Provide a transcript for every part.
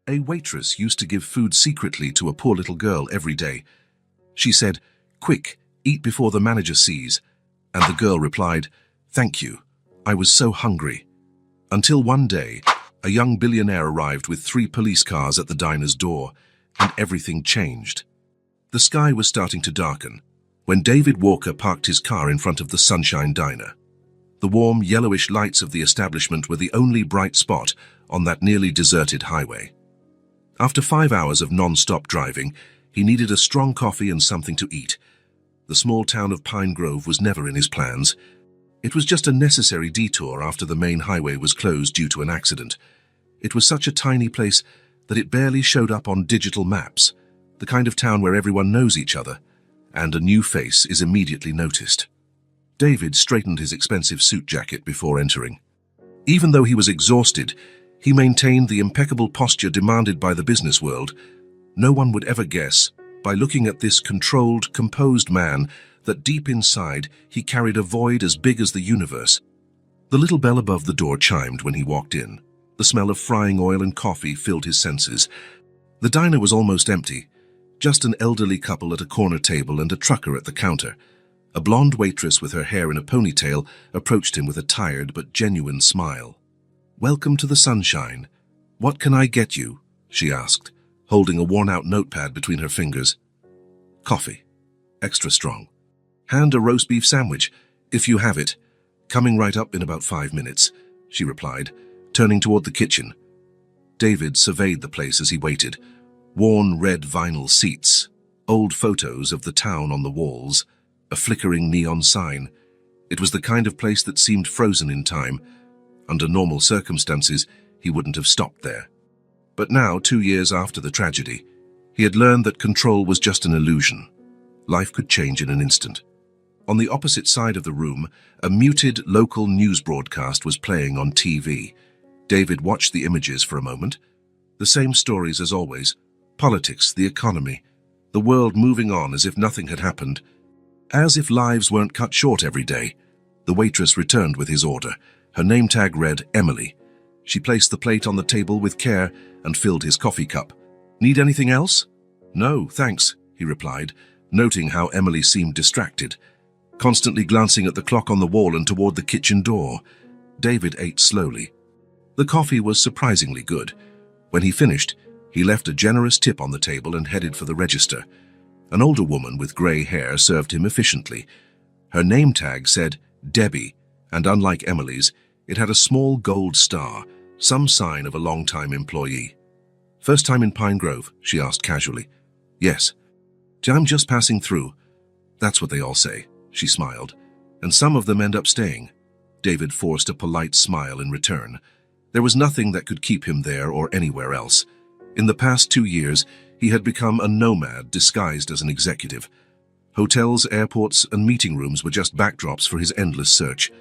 A waitress used to give food secretly to a poor little girl every day. She said, "Quick, eat before the manager sees." And the girl replied, "Thank you. I was so hungry." Until one day, a young billionaire arrived with 3 police cars at the diner's door, and everything changed. The sky was starting to darken when David Walker parked his car in front of the Sunshine Diner. The warm, yellowish lights of the establishment were the only bright spot on that nearly deserted highway. After 5 hours of non-stop driving, he needed a strong coffee and something to eat. The small town of Pine Grove was never in his plans. It was just a necessary detour after the main highway was closed due to an accident. It was such a tiny place that it barely showed up on digital maps, the kind of town where everyone knows each other, and a new face is immediately noticed. David straightened his expensive suit jacket before entering. Even though he was exhausted, he maintained the impeccable posture demanded by the business world. No one would ever guess, by looking at this controlled, composed man, that deep inside he carried a void as big as the universe. The little bell above the door chimed when he walked in. The smell of frying oil and coffee filled his senses. The diner was almost empty, just an elderly couple at a corner table and a trucker at the counter. A blonde waitress with her hair in a ponytail approached him with a tired but genuine smile. "Welcome to the Sunshine. What can I get you?" she asked, holding a worn-out notepad between her fingers. "Coffee. Extra strong. And a roast beef sandwich, if you have it. Coming right up in about 5 minutes," she replied, turning toward the kitchen. David surveyed the place as he waited. Worn red vinyl seats, old photos of the town on the walls, a flickering neon sign. It was the kind of place that seemed frozen in time. Under normal circumstances, he wouldn't have stopped there. But now, 2 years after the tragedy, he had learned that control was just an illusion. Life could change in an instant. On the opposite side of the room, a muted local news broadcast was playing on TV. David watched the images for a moment. The same stories as always: politics, the economy, the world moving on as if nothing had happened. As if lives weren't cut short every day. The waitress returned with his order. Her name tag read Emily. She placed the plate on the table with care and filled his coffee cup. "Need anything else?" "No, thanks," he replied, noting how Emily seemed distracted, constantly glancing at the clock on the wall and toward the kitchen door. David ate slowly. The coffee was surprisingly good. When he finished, he left a generous tip on the table and headed for the register. An older woman with gray hair served him efficiently. Her name tag said Debbie, and unlike Emily's, it had a small gold star, some sign of a long-time employee. "First time in Pine Grove?" she asked casually. "Yes." "I'm just passing through." "That's what they all say," she smiled. "And some of them end up staying." David forced a polite smile in return. There was nothing that could keep him there or anywhere else. In the past 2 years, he had become a nomad disguised as an executive. Hotels, airports, and meeting rooms were just backdrops for his endless search.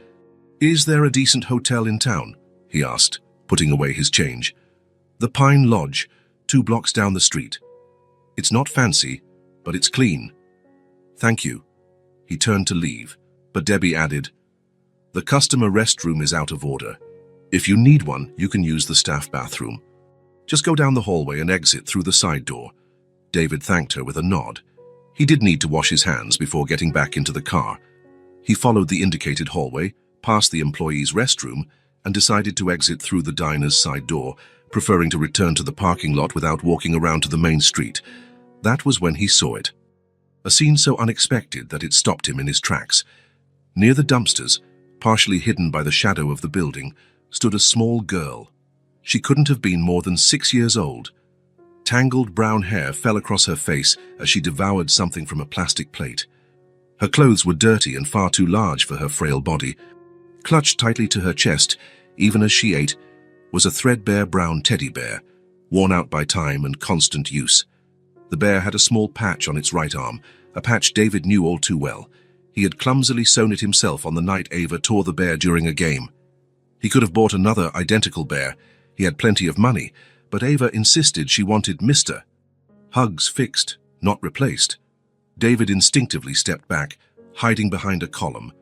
"Is there a decent hotel in town?" he asked, putting away his change. "The Pine Lodge, 2 blocks down the street. It's not fancy, but it's clean." "Thank you." He turned to leave, but Debbie added, "The customer restroom is out of order. If you need one, you can use the staff bathroom. Just go down the hallway and exit through the side door." David thanked her with a nod. He did need to wash his hands before getting back into the car. He followed the indicated hallway, past the employee's restroom, and decided to exit through the diner's side door, preferring to return to the parking lot without walking around to the main street. That was when he saw it. A scene so unexpected that it stopped him in his tracks. Near the dumpsters, partially hidden by the shadow of the building, stood a small girl. She couldn't have been more than 6 years old. Tangled brown hair fell across her face as she devoured something from a plastic plate. Her clothes were dirty and far too large for her frail body. Clutched tightly to her chest, even as she ate, was a threadbare brown teddy bear, worn out by time and constant use. The bear had a small patch on its right arm, a patch David knew all too well. He had clumsily sewn it himself on the night Ava tore the bear during a game. He could have bought another identical bear. He had plenty of money, but Ava insisted she wanted Mr. Hugs fixed, not replaced. David instinctively stepped back, hiding behind a column.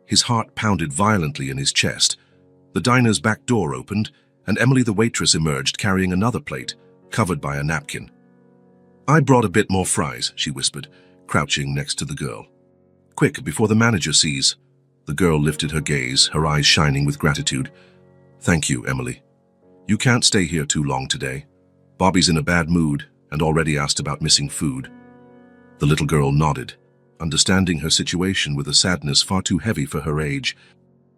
His heart pounded violently in his chest. The diner's back door opened, and Emily the waitress emerged carrying another plate, covered by a napkin. "I brought a bit more fries," she whispered, crouching next to the girl. "Quick, before the manager sees." The girl lifted her gaze, her eyes shining with gratitude. "Thank you, Emily. You can't stay here too long today. Bobby's in a bad mood and already asked about missing food." The little girl nodded, understanding her situation with a sadness far too heavy for her age.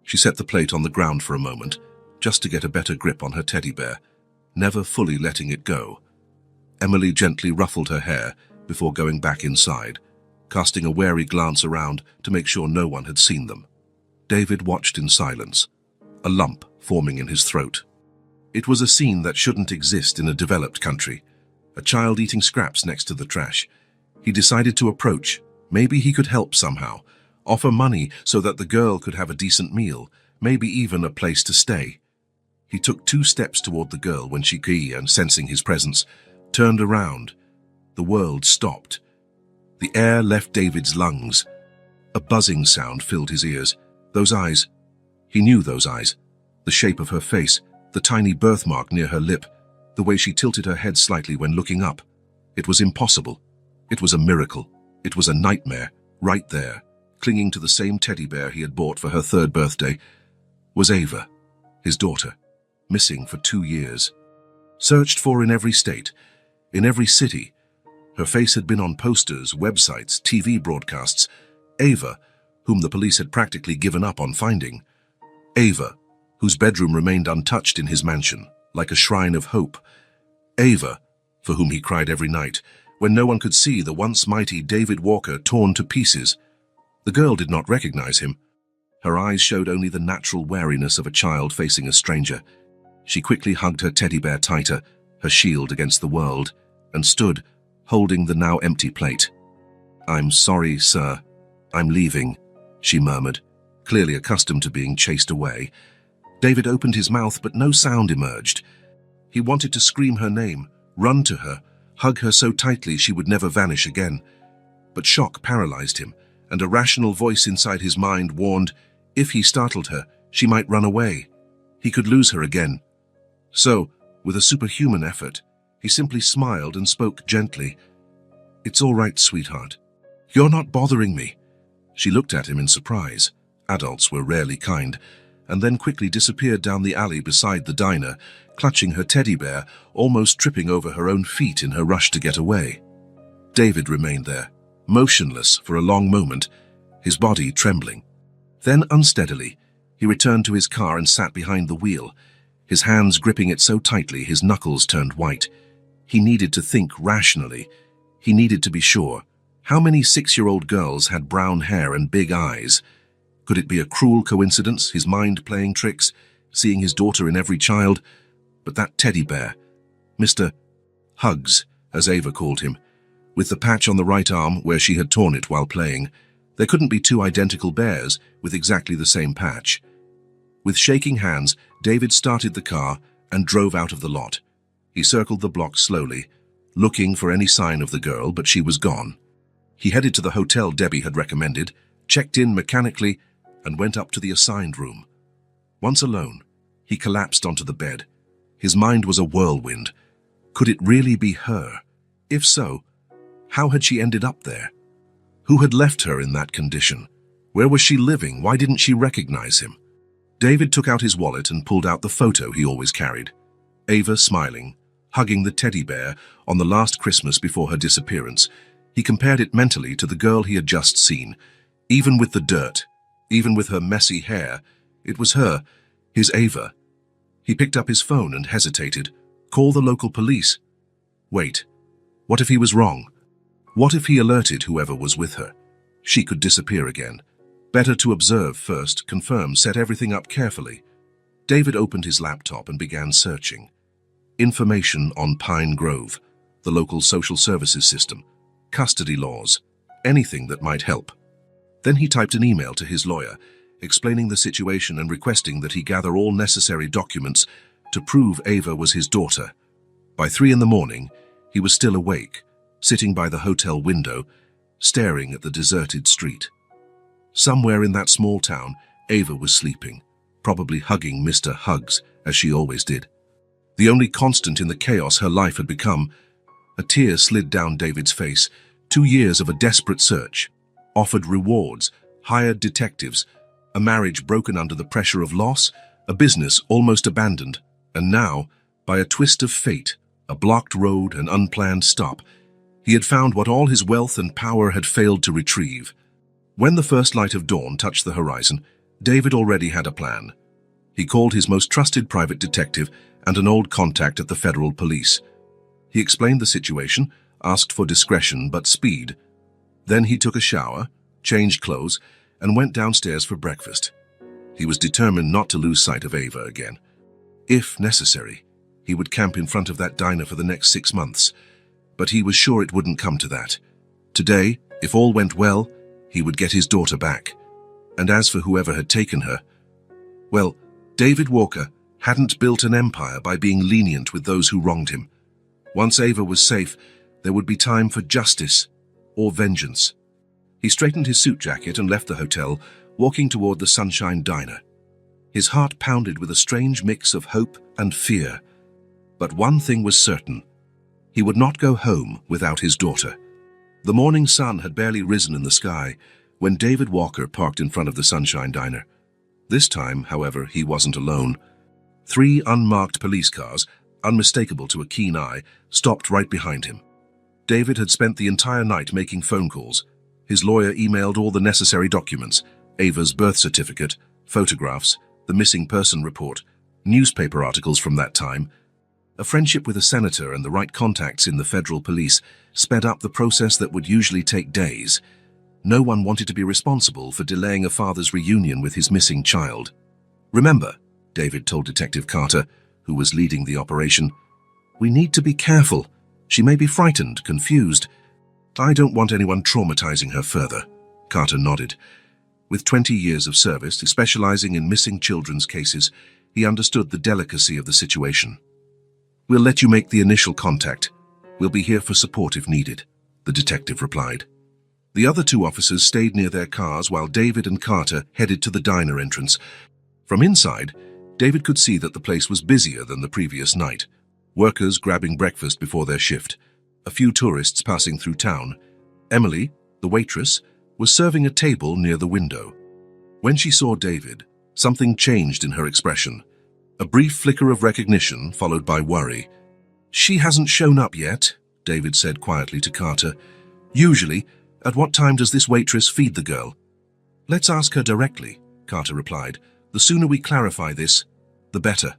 She set the plate on the ground for a moment, just to get a better grip on her teddy bear, never fully letting it go. Emily gently ruffled her hair before going back inside, casting a wary glance around to make sure no one had seen them. David watched in silence, a lump forming in his throat. It was a scene that shouldn't exist in a developed country. A child eating scraps next to the trash. He decided to approach. Maybe he could help somehow. Offer money so that the girl could have a decent meal, maybe even a place to stay. He took 2 steps toward the girl when she, and sensing his presence, turned around. The world stopped. The air left David's lungs. A buzzing sound filled his ears. Those eyes. He knew those eyes. The shape of her face, the tiny birthmark near her lip, the way she tilted her head slightly when looking up. It was impossible. It was a miracle. It was a nightmare. Right there, clinging to the same teddy bear he had bought for her 3rd birthday, was Ava, his daughter, missing for 2 years. Searched for in every state, in every city. Her face had been on posters, websites, TV broadcasts. Ava, whom the police had practically given up on finding. Ava, whose bedroom remained untouched in his mansion, like a shrine of hope. Ava, for whom he cried every night, when no one could see the once mighty David Walker torn to pieces. The girl did not recognize him. Her eyes showed only the natural wariness of a child facing a stranger. She quickly hugged her teddy bear tighter, her shield against the world, and stood, holding the now empty plate. "I'm sorry, sir. I'm leaving," she murmured, clearly accustomed to being chased away. David opened his mouth, but no sound emerged. He wanted to scream her name, run to her, hug her so tightly she would never vanish again. But shock paralyzed him, and a rational voice inside his mind warned, if he startled her, she might run away. He could lose her again. So, with a superhuman effort, he simply smiled and spoke gently. "It's all right, sweetheart. You're not bothering me." She looked at him in surprise. Adults were rarely kind, and then quickly disappeared down the alley beside the diner, clutching her teddy bear, almost tripping over her own feet in her rush to get away. David remained there, motionless for a long moment, his body trembling. Then, unsteadily, he returned to his car and sat behind the wheel, his hands gripping it so tightly his knuckles turned white. He needed to think rationally. He needed to be sure. How many 6-year-old girls had brown hair and big eyes? Could it be a cruel coincidence, his mind playing tricks, seeing his daughter in every child? But that teddy bear, Mr. Hugs, as Ava called him, with the patch on the right arm where she had torn it while playing, there couldn't be 2 identical bears with exactly the same patch. With shaking hands, David started the car and drove out of the lot. He circled the block slowly, looking for any sign of the girl, but she was gone. He headed to the hotel Debbie had recommended, checked in mechanically, and went up to the assigned room. Once alone, he collapsed onto the bed. His mind was a whirlwind. Could it really be her? If so, how had she ended up there? Who had left her in that condition? Where was she living? Why didn't she recognize him? David took out his wallet and pulled out the photo he always carried. Ava smiling, hugging the teddy bear on the last Christmas before her disappearance. He compared it mentally to the girl he had just seen. Even with the dirt, even with her messy hair, it was her, his Ava. He picked up his phone and hesitated. Call the local police. Wait, what if he was wrong? What if he alerted whoever was with her? She could disappear again. Better to observe first, confirm, set everything up carefully. David opened his laptop and began searching. Information on Pine Grove, the local social services system, custody laws, anything that might help. Then he typed an email to his lawyer, explaining the situation and requesting that he gather all necessary documents to prove Ava was his daughter. By 3 a.m, he was still awake, sitting by the hotel window, staring at the deserted street. Somewhere in that small town, Ava was sleeping, probably hugging Mr. Hugs, as she always did. the only constant in the chaos her life had become. A tear slid down David's face. 2 years of a desperate search, offered rewards, hired detectives, a marriage broken under the pressure of loss, a business almost abandoned, and now, by a twist of fate, a blocked road, an unplanned stop, he had found what all his wealth and power had failed to retrieve. When the first light of dawn touched the horizon, David already had a plan. He called his most trusted private detective and an old contact at the federal police. He explained the situation, asked for discretion but speed. Then he took a shower, changed clothes, and went downstairs for breakfast. He was determined not to lose sight of Ava again. If necessary, he would camp in front of that diner for the next 6 months. But he was sure it wouldn't come to that. Today, if all went well, he would get his daughter back. And as for whoever had taken her, well, David Walker hadn't built an empire by being lenient with those who wronged him. Once Ava was safe, there would be time for justice or vengeance. He straightened his suit jacket and left the hotel, walking toward the Sunshine Diner. His heart pounded with a strange mix of hope and fear. But one thing was certain. He would not go home without his daughter. The morning sun had barely risen in the sky when David Walker parked in front of the Sunshine Diner. This time, however, he wasn't alone. 3 unmarked police cars, unmistakable to a keen eye, stopped right behind him. David had spent the entire night making phone calls. His lawyer emailed all the necessary documents: Ava's birth certificate, photographs, the missing person report, newspaper articles from that time. A friendship with a senator and the right contacts in the federal police sped up the process that would usually take days. No one wanted to be responsible for delaying a father's reunion with his missing child. "Remember," David told Detective Carter, who was leading the operation, "we need to be careful. She may be frightened, confused. I don't want anyone traumatizing her further." Carter nodded. With 20 years of service, specializing in missing children's cases, he understood the delicacy of the situation. "We'll let you make the initial contact. We'll be here for support if needed," the detective replied. The other 2 officers stayed near their cars while David and Carter headed to the diner entrance. From inside, David could see that the place was busier than the previous night. Workers grabbing breakfast before their shift, a few tourists passing through town. Emily, the waitress, was serving a table near the window. When she saw David, something changed in her expression. A brief flicker of recognition followed by worry. "She hasn't shown up yet," David said quietly to Carter. "Usually, at what time does this waitress feed the girl?" "Let's ask her directly," Carter replied. "The sooner we clarify this, the better."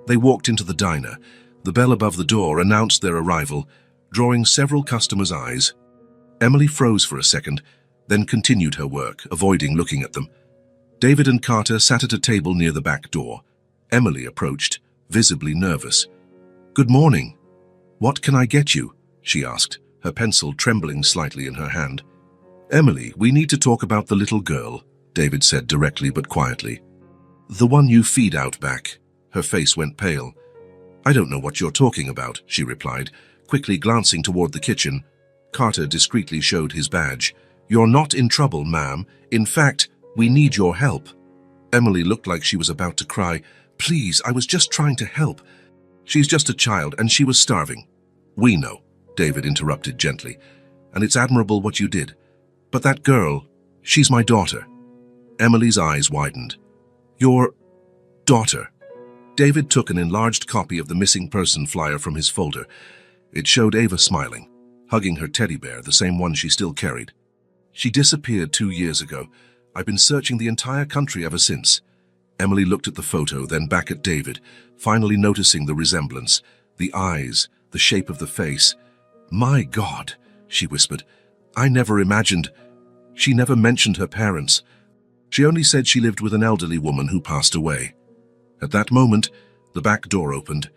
They walked into the diner. The bell above the door announced their arrival, drawing several customers' eyes. Emily froze for a second, then continued her work, avoiding looking at them. David and Carter sat at a table near the back door. Emily approached, visibly nervous. "Good morning. What can I get you?" she asked, her pencil trembling slightly in her hand. "Emily, we need to talk about the little girl," David said directly but quietly. "The one you feed out back." Her face went pale. "I don't know what you're talking about," she replied, quickly glancing toward the kitchen. Carter discreetly showed his badge. "You're not in trouble, ma'am. In fact, we need your help." Emily looked like she was about to cry. "Please, I was just trying to help. She's just a child and she was starving." "We know," David interrupted gently, "and it's admirable what you did. But that girl, she's my daughter." Emily's eyes widened. "Your daughter?" David took an enlarged copy of the missing person flyer from his folder. It showed Ava smiling, hugging her teddy bear, the same one she still carried. "She disappeared 2 years ago. I've been searching the entire country ever since." Emily looked at the photo, then back at David, finally noticing the resemblance, the eyes, the shape of the face. "My God," she whispered. "I never imagined." She never mentioned her parents. She only said she lived with an elderly woman who passed away. At that moment, the back door opened,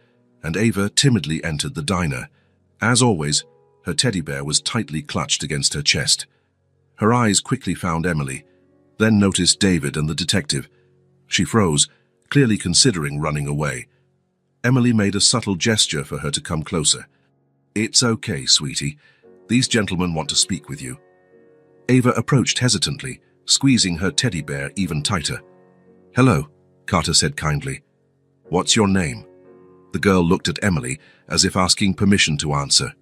and Ava timidly entered the diner. As always, her teddy bear was tightly clutched against her chest. Her eyes quickly found Emily, then noticed David and the detective. She froze, clearly considering running away. Emily made a subtle gesture for her to come closer. "It's okay, sweetie. These gentlemen want to speak with you." Ava approached hesitantly, squeezing her teddy bear even tighter. "Hello," Carter said kindly. "What's your name?" The girl looked at Emily as if asking permission to answer.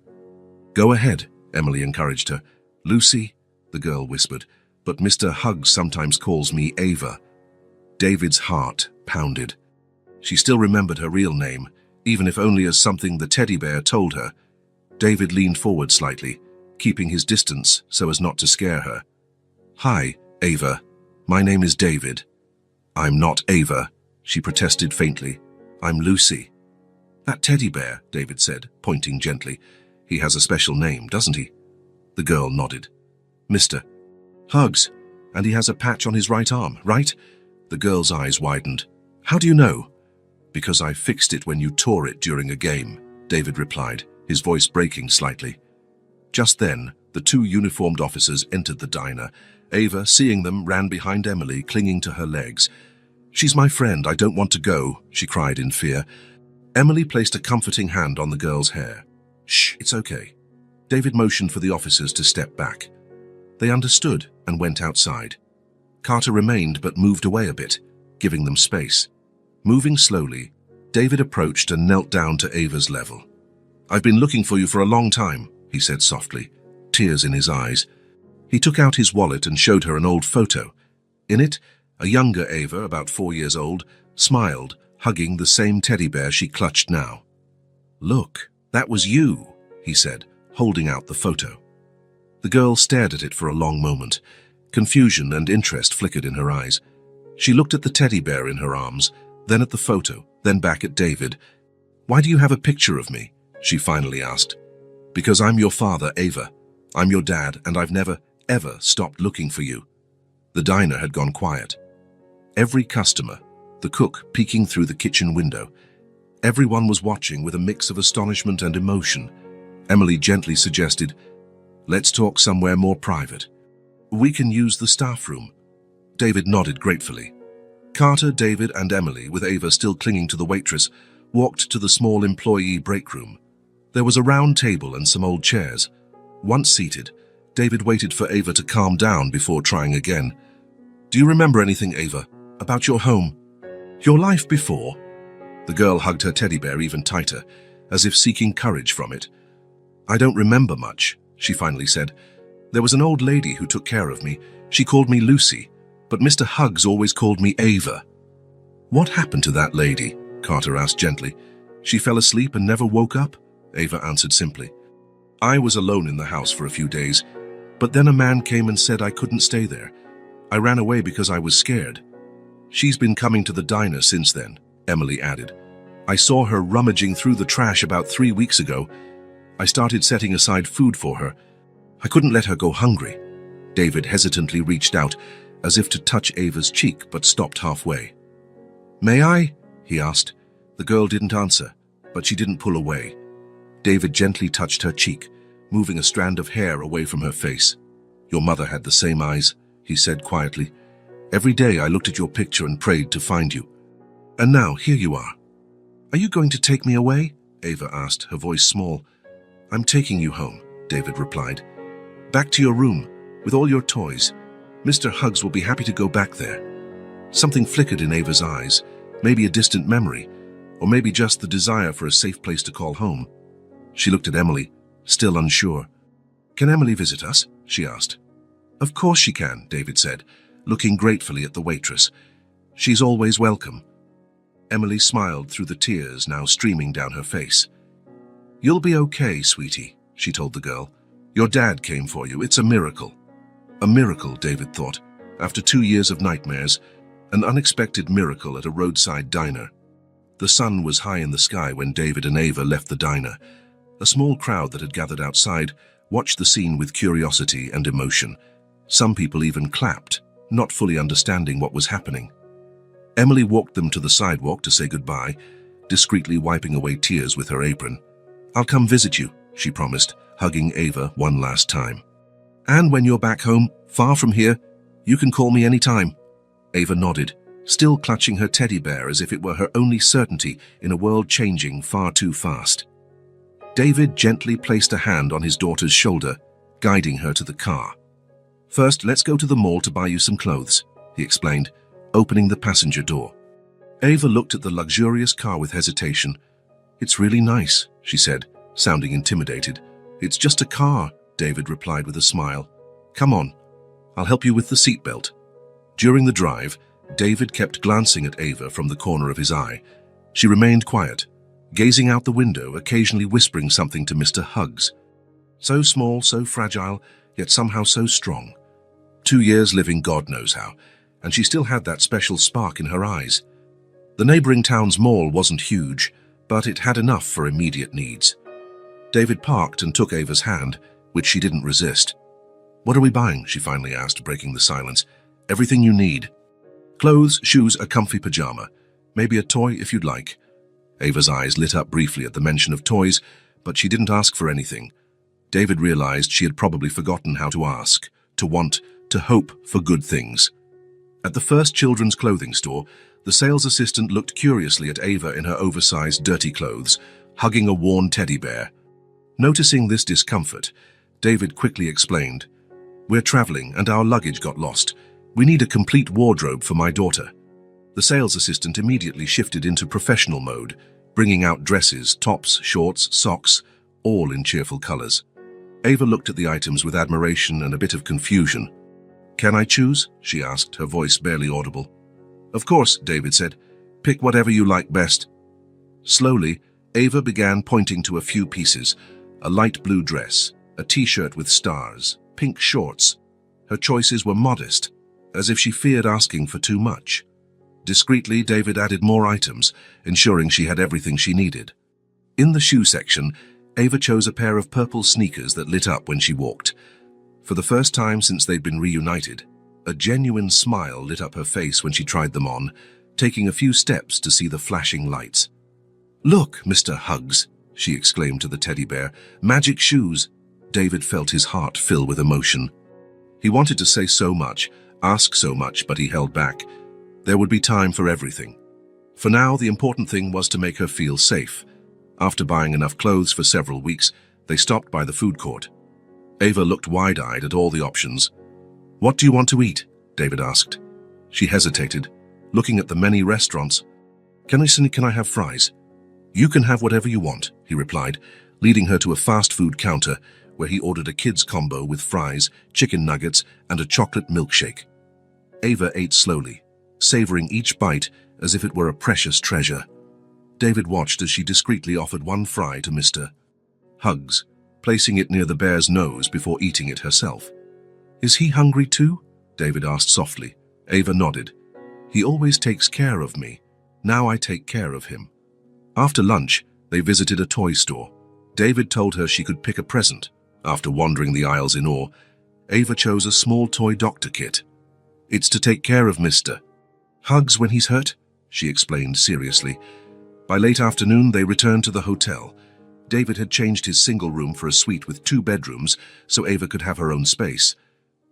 "Go ahead," Emily encouraged her. "Lucy," the girl whispered, "but Mr. Huggs sometimes calls me Ava." David's heart pounded. She still remembered her real name, even if only as something the teddy bear told her. David leaned forward slightly, keeping his distance so as not to scare her. "Hi, Ava. My name is David." "I'm not Ava," she protested faintly. "I'm Lucy." "That teddy bear," David said, pointing gently. "He has a special name, doesn't he?" The girl nodded. "Mr. Huggs, and he has a patch on his right arm, right?" The girl's eyes widened. "How do you know?" "Because I fixed it when you tore it during a game," David replied, his voice breaking slightly. Just then, the two uniformed officers entered the diner. Ava, seeing them, ran behind Emily, clinging to her legs. "She's my friend, I don't want to go," she cried in fear. Emily placed a comforting hand on the girl's hair. "Shh, it's okay." David motioned for the officers to step back. They understood and went outside. Carter remained but moved away a bit, giving them space. Moving slowly, David approached and knelt down to Ava's level. "I've been looking for you for a long time," he said softly, tears in his eyes. He took out his wallet and showed her an old photo. In it, a younger Ava, about 4 years old, smiled, hugging the same teddy bear she clutched now. "Look, that was you," he said, holding out the photo. The girl stared at it for a long moment. Confusion and interest flickered in her eyes. She looked at the teddy bear in her arms, then at the photo, then back at David. "Why do you have a picture of me?" she finally asked. "Because I'm your father, Ava. I'm your dad, and I've never, ever stopped looking for you." The diner had gone quiet. Every customer, the cook peeking through the kitchen window, everyone was watching with a mix of astonishment and emotion. Emily gently suggested, "Let's talk somewhere more private. We can use the staff room." David nodded gratefully. Carter, David, and Emily, with Ava still clinging to the waitress, walked to the small employee break room. There was a round table and some old chairs. Once seated, David waited for Ava to calm down before trying again. "Do you remember anything, Ava, about your home? Your life before?" The girl hugged her teddy bear even tighter, as if seeking courage from it. "I don't remember much," she finally said. "There was an old lady who took care of me. She called me Lucy, but Mr. Huggs always called me Ava." "What happened to that lady?" Carter asked gently. "She fell asleep and never woke up?" Ava answered simply. "I was alone in the house for a few days, but then a man came and said I couldn't stay there. I ran away because I was scared." "She's been coming to the diner since then," Emily added. "I saw her rummaging through the trash about 3 weeks ago. I started setting aside food for her. I couldn't let her go hungry." David hesitantly reached out, as if to touch Ava's cheek, but stopped halfway. "May I?" he asked. The girl didn't answer, but she didn't pull away. David gently touched her cheek, moving a strand of hair away from her face. "Your mother had the same eyes," he said quietly. "Every day I looked at your picture and prayed to find you. And now, here you are." "Are you going to take me away?" Ava asked, her voice small. "I'm taking you home," David replied. "Back to your room, with all your toys. Mr. Huggs will be happy to go back there." Something flickered in Ava's eyes, maybe a distant memory, or maybe just the desire for a safe place to call home. She looked at Emily, still unsure. "Can Emily visit us?" she asked. "Of course she can," David said, looking gratefully at the waitress. "She's always welcome." Emily smiled through the tears now streaming down her face. "You'll be okay, sweetie," she told the girl. "Your dad came for you. It's a miracle." A miracle, David thought. After 2 years of nightmares, an unexpected miracle at a roadside diner. The sun was high in the sky when David and Ava left the diner. A small crowd that had gathered outside watched the scene with curiosity and emotion. Some people even clapped, not fully understanding what was happening. Emily walked them to the sidewalk to say goodbye, discreetly wiping away tears with her apron. "I'll come visit you," she promised, hugging Ava one last time. "And when you're back home, far from here, you can call me anytime." Ava nodded, still clutching her teddy bear as if it were her only certainty in a world changing far too fast. David gently placed a hand on his daughter's shoulder, guiding her to the car. "First, let's go to the mall to buy you some clothes," he explained, opening the passenger door. Ava looked at the luxurious car with hesitation. "It's really nice," she said, sounding intimidated. "It's just a car," David replied with a smile. "Come on, I'll help you with the seatbelt." During the drive, David kept glancing at Ava from the corner of his eye. She remained quiet, gazing out the window, occasionally whispering something to Mr. Huggs. So small, so fragile, yet somehow so strong. 2 years living God knows how, and she still had that special spark in her eyes. The neighboring town's mall wasn't huge, but it had enough for immediate needs. David parked and took Ava's hand, which she didn't resist. "What are we buying?" she finally asked, breaking the silence. "Everything you need. Clothes, shoes, a comfy pajama. Maybe a toy if you'd like." Ava's eyes lit up briefly at the mention of toys, but she didn't ask for anything. David realized she had probably forgotten how to ask, to want, to hope for good things. At the first children's clothing store, the sales assistant looked curiously at Ava in her oversized, dirty clothes, hugging a worn teddy bear. Noticing this discomfort, David quickly explained, "We're traveling and our luggage got lost. We need a complete wardrobe for my daughter." The sales assistant immediately shifted into professional mode, bringing out dresses, tops, shorts, socks, all in cheerful colors. Ava looked at the items with admiration and a bit of confusion. "Can I choose?" she asked, her voice barely audible. "Of course," David said. "Pick whatever you like best." Slowly, Ava began pointing to a few pieces: a light blue dress, a t-shirt with stars, pink shorts. Her choices were modest, as if she feared asking for too much. Discreetly, David added more items, ensuring she had everything she needed. In the shoe section, Ava chose a pair of purple sneakers that lit up when she walked. For the first time since they'd been reunited, a genuine smile lit up her face when she tried them on, taking a few steps to see the flashing lights. "Look, Mr. Huggs," she exclaimed to the teddy bear. "Magic shoes." David felt his heart fill with emotion. He wanted to say so much, ask so much, but he held back. There would be time for everything. For now, the important thing was to make her feel safe. After buying enough clothes for several weeks, they stopped by the food court. Ava looked wide-eyed at all the options. "What do you want to eat?" David asked. She hesitated, looking at the many restaurants. Can I have fries?" "You can have whatever you want," he replied, leading her to a fast food counter where he ordered a kid's combo with fries, chicken nuggets, and a chocolate milkshake. Ava ate slowly, savoring each bite as if it were a precious treasure. David watched as she discreetly offered one fry to Mr. Huggs, placing it near the bear's nose before eating it herself. "Is he hungry too?" David asked softly. Ava nodded. "He always takes care of me. Now I take care of him." After lunch, they visited a toy store. David told her she could pick a present. After wandering the aisles in awe, Ava chose a small toy doctor kit. "It's to take care of Mr. Huggs when he's hurt," she explained seriously. By late afternoon, they returned to the hotel. David had changed his single room for a suite with 2 bedrooms so Ava could have her own space.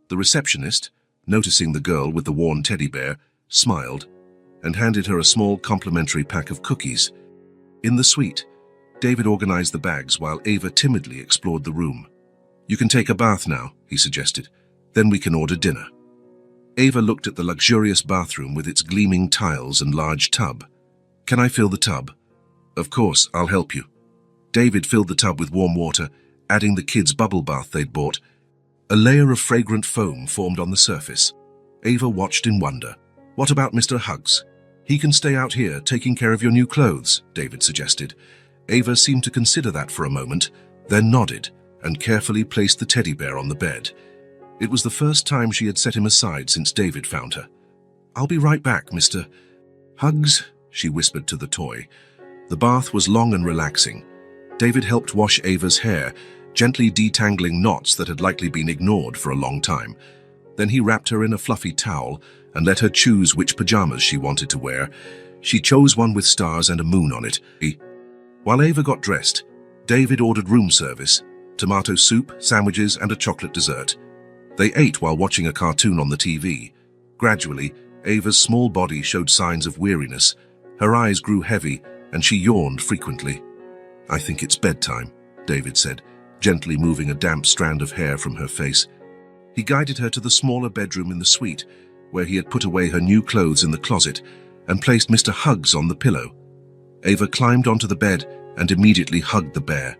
The receptionist, noticing the girl with the worn teddy bear, smiled and handed her a small complimentary pack of cookies. In the suite, David organized the bags while Ava timidly explored the room. "You can take a bath now," he suggested. "Then we can order dinner." Ava looked at the luxurious bathroom with its gleaming tiles and large tub. "Can I fill the tub?" "Of course, I'll help you." David filled the tub with warm water, adding the kids' bubble bath they'd bought. A layer of fragrant foam formed on the surface. Ava watched in wonder. "What about Mr. Huggs? He can stay out here taking care of your new clothes," David suggested. Ava seemed to consider that for a moment, then nodded and carefully placed the teddy bear on the bed. It was the first time she had set him aside since David found her. "I'll be right back, Mr. Huggs," she whispered to the toy. The bath was long and relaxing. David helped wash Ava's hair, gently detangling knots that had likely been ignored for a long time. Then he wrapped her in a fluffy towel and let her choose which pajamas she wanted to wear. She chose one with stars and a moon on it. While Ava got dressed, David ordered room service, tomato soup, sandwiches, and a chocolate dessert. They ate while watching a cartoon on the TV. Gradually, Ava's small body showed signs of weariness. Her eyes grew heavy, and she yawned frequently. "I think it's bedtime," David said, gently moving a damp strand of hair from her face. He guided her to the smaller bedroom in the suite, where he had put away her new clothes in the closet and placed Mr. Huggs on the pillow. Ava climbed onto the bed and immediately hugged the bear.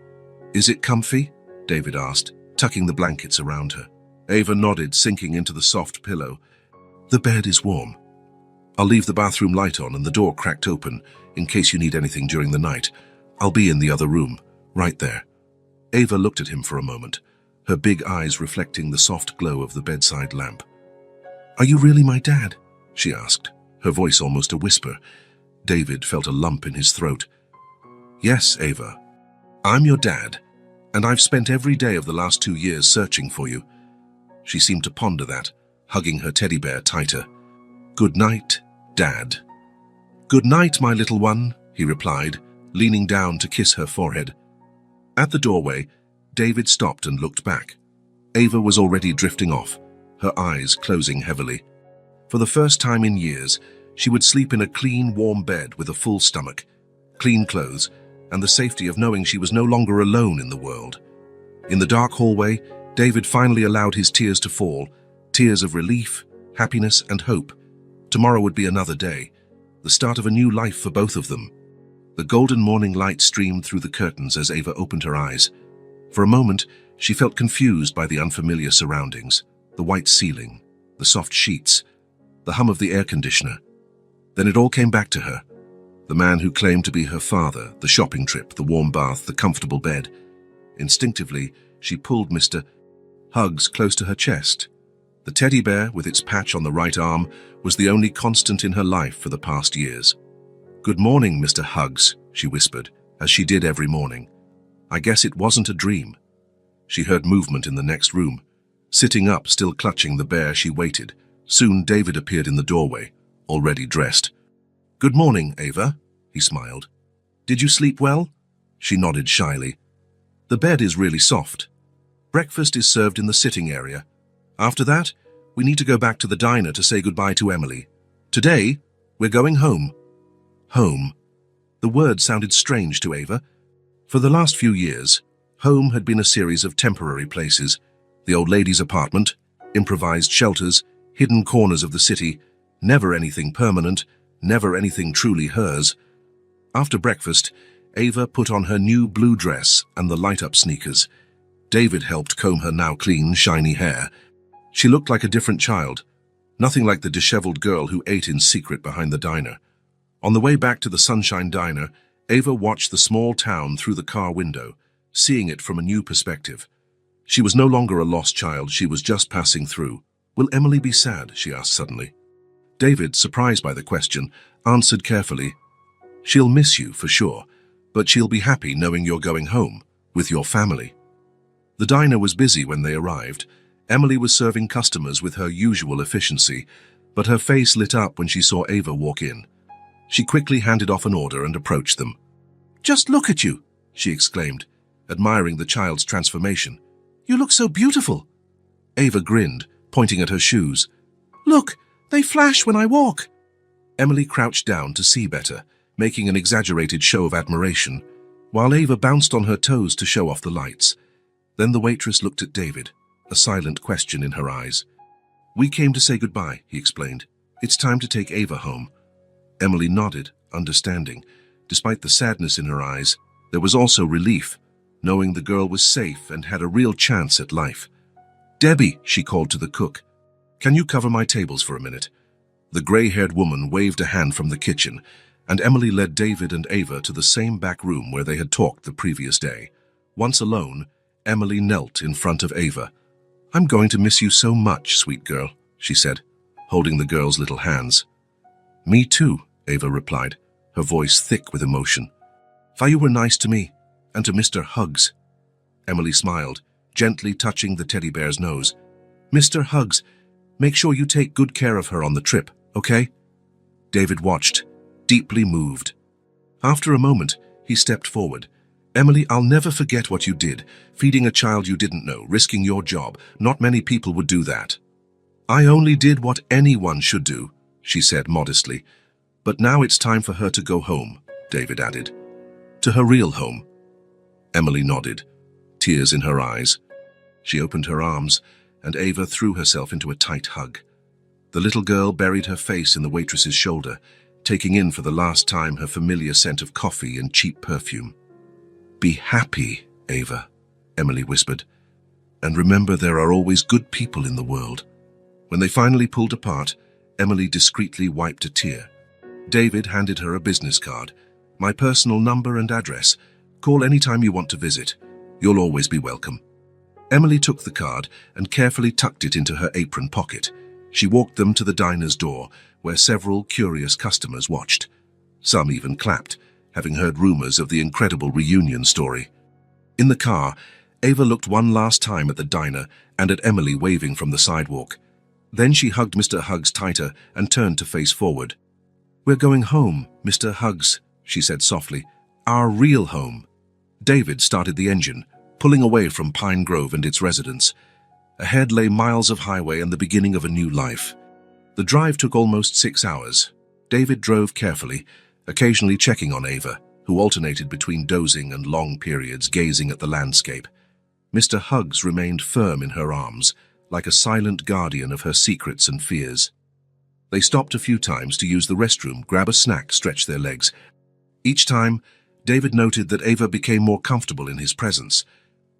"Is it comfy?" David asked, tucking the blankets around her. Ava nodded, sinking into the soft pillow. "The bed is warm. I'll leave the bathroom light on and the door cracked open in case you need anything during the night. I'll be in the other room, right there." Ava looked at him for a moment, her big eyes reflecting the soft glow of the bedside lamp. "Are you really my dad?" she asked, her voice almost a whisper. David felt a lump in his throat. "Yes, Ava. I'm your dad, and I've spent every day of the last 2 years searching for you." She seemed to ponder that, hugging her teddy bear tighter. "Good night, Dad." "Good night, my little one," he replied, leaning down to kiss her forehead. At the doorway, David stopped and looked back. Ava was already drifting off, her eyes closing heavily. For the first time in years, she would sleep in a clean, warm bed with a full stomach, clean clothes, and the safety of knowing she was no longer alone in the world. In the dark hallway, David finally allowed his tears to fall, tears of relief, happiness, and hope. Tomorrow would be another day, the start of a new life for both of them. The golden morning light streamed through the curtains as Ava opened her eyes. For a moment, she felt confused by the unfamiliar surroundings, the white ceiling, the soft sheets, the hum of the air conditioner. Then it all came back to her. The man who claimed to be her father, the shopping trip, the warm bath, the comfortable bed. Instinctively, she pulled Mr. Hugs close to her chest. The teddy bear, with its patch on the right arm, was the only constant in her life for the past years. "Good morning, Mr. Hugs," she whispered, as she did every morning. "I guess it wasn't a dream." She heard movement in the next room. Sitting up, still clutching the bear, she waited. Soon David appeared in the doorway, already dressed. "Good morning, Ava," he smiled. "Did you sleep well?" She nodded shyly. "The bed is really soft. Breakfast is served in the sitting area. After that, we need to go back to the diner to say goodbye to Emily. Today, we're going home." Home. The word sounded strange to Ava. For the last few years, home had been a series of temporary places. The old lady's apartment, improvised shelters, hidden corners of the city, never anything permanent, never anything truly hers. After breakfast, Ava put on her new blue dress and the light-up sneakers. David helped comb her now clean, shiny hair. She looked like a different child, nothing like the disheveled girl who ate in secret behind the diner. On the way back to the Sunshine Diner, Ava watched the small town through the car window, seeing it from a new perspective. She was no longer a lost child, she was just passing through. "Will Emily be sad?" she asked suddenly. David, surprised by the question, answered carefully, "She'll miss you, for sure, but she'll be happy knowing you're going home, with your family." The diner was busy when they arrived. Emily was serving customers with her usual efficiency, but her face lit up when she saw Ava walk in. She quickly handed off an order and approached them. "Just look at you," she exclaimed, admiring the child's transformation. "You look so beautiful." Ava grinned, pointing at her shoes. "Look, they flash when I walk." Emily crouched down to see better, making an exaggerated show of admiration, while Ava bounced on her toes to show off the lights. Then the waitress looked at David, a silent question in her eyes. "We came to say goodbye," he explained. "It's time to take Ava home." Emily nodded, understanding. Despite the sadness in her eyes, there was also relief, knowing the girl was safe and had a real chance at life. "Debbie," she called to the cook, "can you cover my tables for a minute?" The gray-haired woman waved a hand from the kitchen, and Emily led David and Ava to the same back room where they had talked the previous day. Once alone, Emily knelt in front of Ava. "I'm going to miss you so much, sweet girl," she said, holding the girl's little hands. "Me too," Ava replied, her voice thick with emotion. "For you were nice to me, and to Mr. Hugs." Emily smiled, gently touching the teddy bear's nose. "Mr. Hugs, make sure you take good care of her on the trip, okay?" David watched, deeply moved. After a moment, he stepped forward. "Emily, I'll never forget what you did, feeding a child you didn't know, risking your job. Not many people would do that." "I only did what anyone should do," she said modestly. "But now it's time for her to go home," David added. "To her real home." Emily nodded, tears in her eyes. She opened her arms, and Ava threw herself into a tight hug. The little girl buried her face in the waitress's shoulder, taking in for the last time her familiar scent of coffee and cheap perfume. Be happy, Ava, Emily whispered. And remember, there are always good people in the world. When they finally pulled apart, Emily discreetly wiped a tear. David handed her a business card. My personal number and address. Call anytime you want to visit. You'll always be welcome. Emily took the card and carefully tucked it into her apron pocket. She walked them to the diner's door, where several curious customers watched. Some even clapped, having heard rumors of the incredible reunion story. In the car, Ava looked one last time at the diner and at Emily waving from the sidewalk. Then she hugged Mr. Huggs tighter and turned to face forward. We're going home, Mr. Huggs, she said softly. Our real home. David started the engine, pulling away from Pine Grove and its residents. Ahead lay miles of highway and the beginning of a new life. The drive took almost 6 hours. David drove carefully, occasionally checking on Ava, who alternated between dozing and long periods gazing at the landscape. Mr. Huggs remained firm in her arms, like a silent guardian of her secrets and fears. They stopped a few times to use the restroom, grab a snack, stretch their legs. Each time, David noted that Ava became more comfortable in his presence.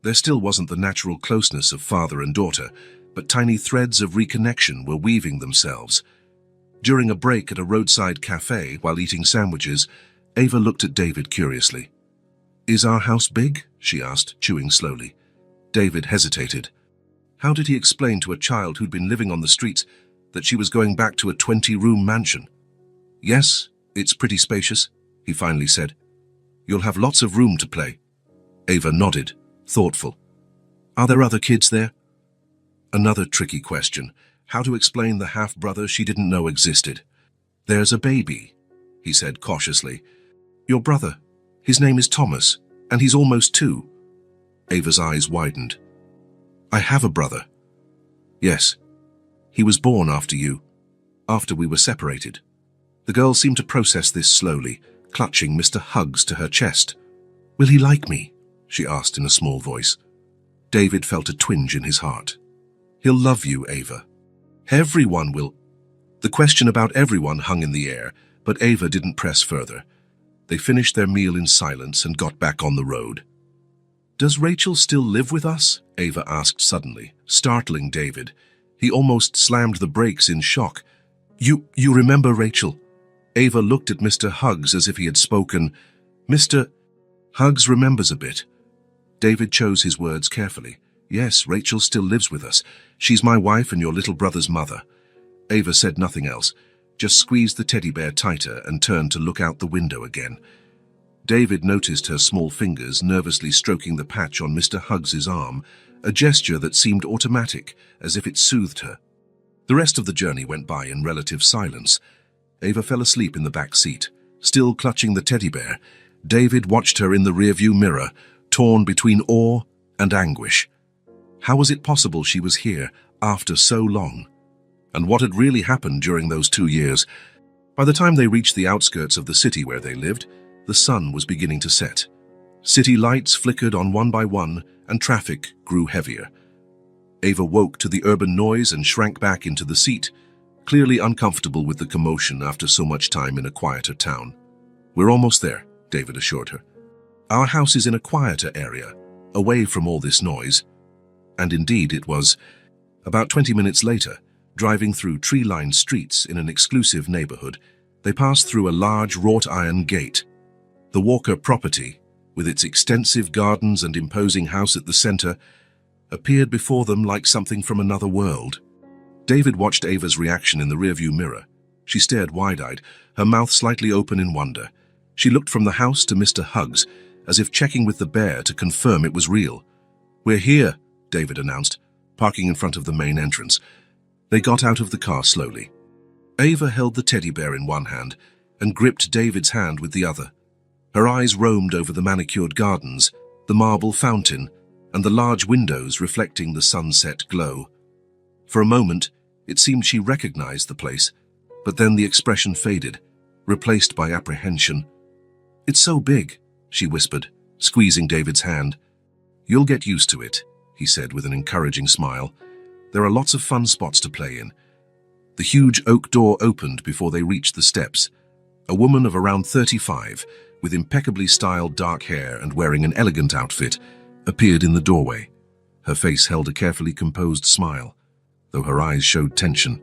There still wasn't the natural closeness of father and daughter, but tiny threads of reconnection were weaving themselves. During a break at a roadside cafe while eating sandwiches, Ava looked at David curiously. Is our house big? She asked, chewing slowly. David hesitated. How did he explain to a child who'd been living on the streets that she was going back to a 20-room mansion? Yes, it's pretty spacious, he finally said. You'll have lots of room to play. Ava nodded, thoughtful. Are there other kids there? Another tricky question. How to explain the half-brother she didn't know existed. There's a baby, he said cautiously. Your brother. His name is Thomas, and he's almost 2. Ava's eyes widened. I have a brother. Yes. He was born after you, after we were separated. The girl seemed to process this slowly, clutching Mr. Huggs to her chest. Will he like me? She asked in a small voice. David felt a twinge in his heart. He'll love you, Ava. Everyone will. The question about everyone hung in the air, but Ava didn't press further. They finished their meal in silence and got back on the road. Does Rachel still live with us? Ava asked suddenly, startling David. He almost slammed the brakes in shock. You remember Rachel? Ava looked at Mr. Huggs as if he had spoken. Mr. Huggs remembers a bit. David chose his words carefully. Yes, Rachel still lives with us. She's my wife and your little brother's mother. Ava said nothing else, just squeezed the teddy bear tighter and turned to look out the window again. David noticed her small fingers nervously stroking the patch on Mr. Huggs's arm, a gesture that seemed automatic, as if it soothed her. The rest of the journey went by in relative silence. Ava fell asleep in the back seat. Still clutching the teddy bear, David watched her in the rearview mirror, torn between awe and anguish. How was it possible she was here after so long? And what had really happened during those 2 years? By the time they reached the outskirts of the city where they lived, the sun was beginning to set. City lights flickered on one by one, and traffic grew heavier. Ava woke to the urban noise and shrank back into the seat, clearly uncomfortable with the commotion after so much time in a quieter town. We're almost there, David assured her. Our house is in a quieter area, away from all this noise. And indeed it was. About 20 minutes later, driving through tree-lined streets in an exclusive neighborhood, they passed through a large wrought iron gate. The Walker property, with its extensive gardens and imposing house at the center, appeared before them like something from another world. David watched Ava's reaction in the rearview mirror. She stared wide-eyed, her mouth slightly open in wonder. She looked from the house to Mr. Huggs, as if checking with the bear to confirm it was real. We're here, David announced, parking in front of the main entrance. They got out of the car slowly. Ava held the teddy bear in one hand and gripped David's hand with the other. Her eyes roamed over the manicured gardens, the marble fountain, and the large windows reflecting the sunset glow. For a moment, it seemed she recognized the place, but then the expression faded, replaced by apprehension. It's so big, she whispered, squeezing David's hand. You'll get used to it, he said with an encouraging smile. There are lots of fun spots to play in. The huge oak door opened before they reached the steps. A woman of around 35, with impeccably styled dark hair and wearing an elegant outfit, appeared in the doorway. Her face held a carefully composed smile, though her eyes showed tension.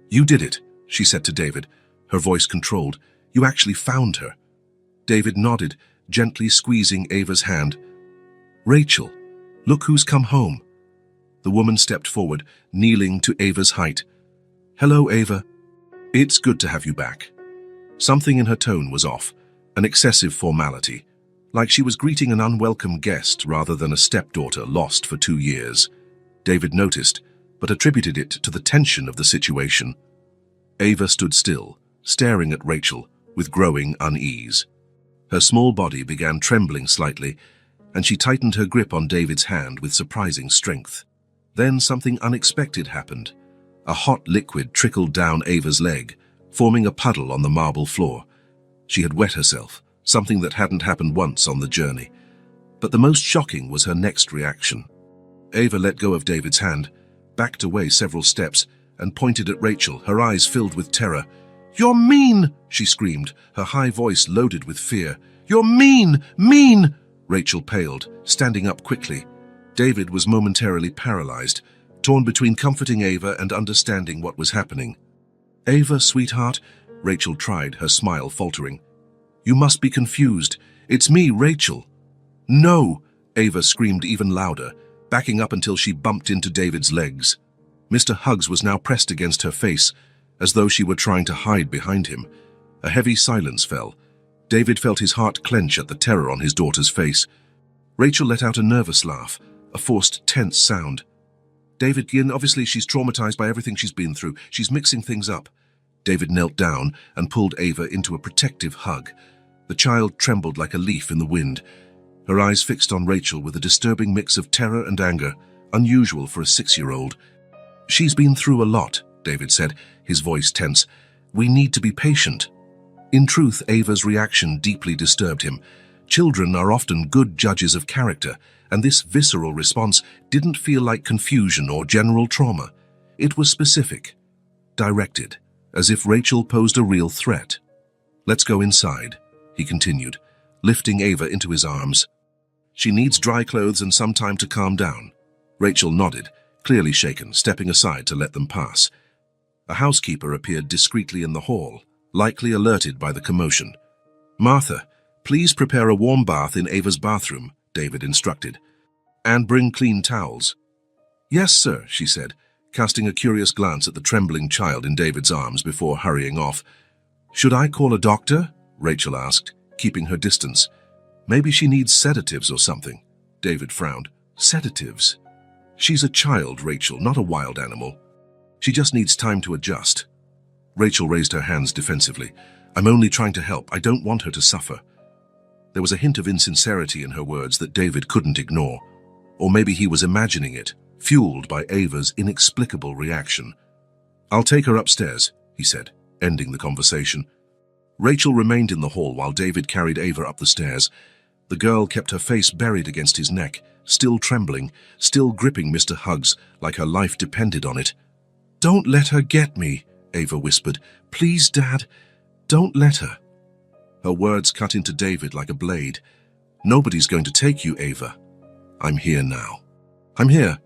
"You did it," she said to David, her voice controlled. "You actually found her." David nodded, gently squeezing Ava's hand. "Rachel, look who's come home." The woman stepped forward, kneeling to Ava's height. "Hello, Ava. It's good to have you back." Something in her tone was off, an excessive formality, like she was greeting an unwelcome guest rather than a stepdaughter lost for 2 years. David noticed, but attributed it to the tension of the situation. Ava stood still, staring at Rachel with growing unease. Her small body began trembling slightly, and she tightened her grip on David's hand with surprising strength. Then something unexpected happened. A hot liquid trickled down Ava's leg, forming a puddle on the marble floor. She had wet herself, something that hadn't happened once on the journey. But the most shocking was her next reaction. Ava let go of David's hand, backed away several steps, and pointed at Rachel, her eyes filled with terror. "You're mean!" she screamed, her high voice loaded with fear. "You're mean! Mean!" Rachel paled, standing up quickly. David was momentarily paralyzed, torn between comforting Ava and understanding what was happening. "Ava, sweetheart," Rachel tried, her smile faltering. "You must be confused. It's me, Rachel." "No!" Ava screamed even louder, backing up until she bumped into David's legs. Mr. Huggs was now pressed against her face, as though she were trying to hide behind him. A heavy silence fell. David felt his heart clench at the terror on his daughter's face. Rachel let out a nervous laugh, a forced, tense sound. "David, obviously she's traumatized by everything she's been through. She's mixing things up." David knelt down and pulled Ava into a protective hug. The child trembled like a leaf in the wind, her eyes fixed on Rachel with a disturbing mix of terror and anger, unusual for a 6-year-old. "She's been through a lot," David said, his voice tense. "We need to be patient." In truth, Ava's reaction deeply disturbed him. Children are often good judges of character, and this visceral response didn't feel like confusion or general trauma. It was specific, directed, as if Rachel posed a real threat. "Let's go inside," he continued, lifting Ava into his arms. "She needs dry clothes and some time to calm down." Rachel nodded, clearly shaken, stepping aside to let them pass. A housekeeper appeared discreetly in the hall, likely alerted by the commotion. "Martha, please prepare a warm bath in Ava's bathroom," David instructed. "And bring clean towels." "Yes, sir," she said, casting a curious glance at the trembling child in David's arms before hurrying off. "Should I call a doctor?" Rachel asked, keeping her distance. "Maybe she needs sedatives or something." David frowned. "Sedatives? She's a child, Rachel, not a wild animal. She just needs time to adjust." Rachel raised her hands defensively. "I'm only trying to help. I don't want her to suffer." There was a hint of insincerity in her words that David couldn't ignore. Or maybe he was imagining it, fueled by Ava's inexplicable reaction. "I'll take her upstairs," he said, ending the conversation. Rachel remained in the hall while David carried Ava up the stairs. The girl kept her face buried against his neck, still trembling, still gripping Mr. Huggs like her life depended on it. "Don't let her get me," Ava whispered. "Please, Dad, don't let her." Her words cut into David like a blade. "Nobody's going to take you, Ava. I'm here now." "I'm here."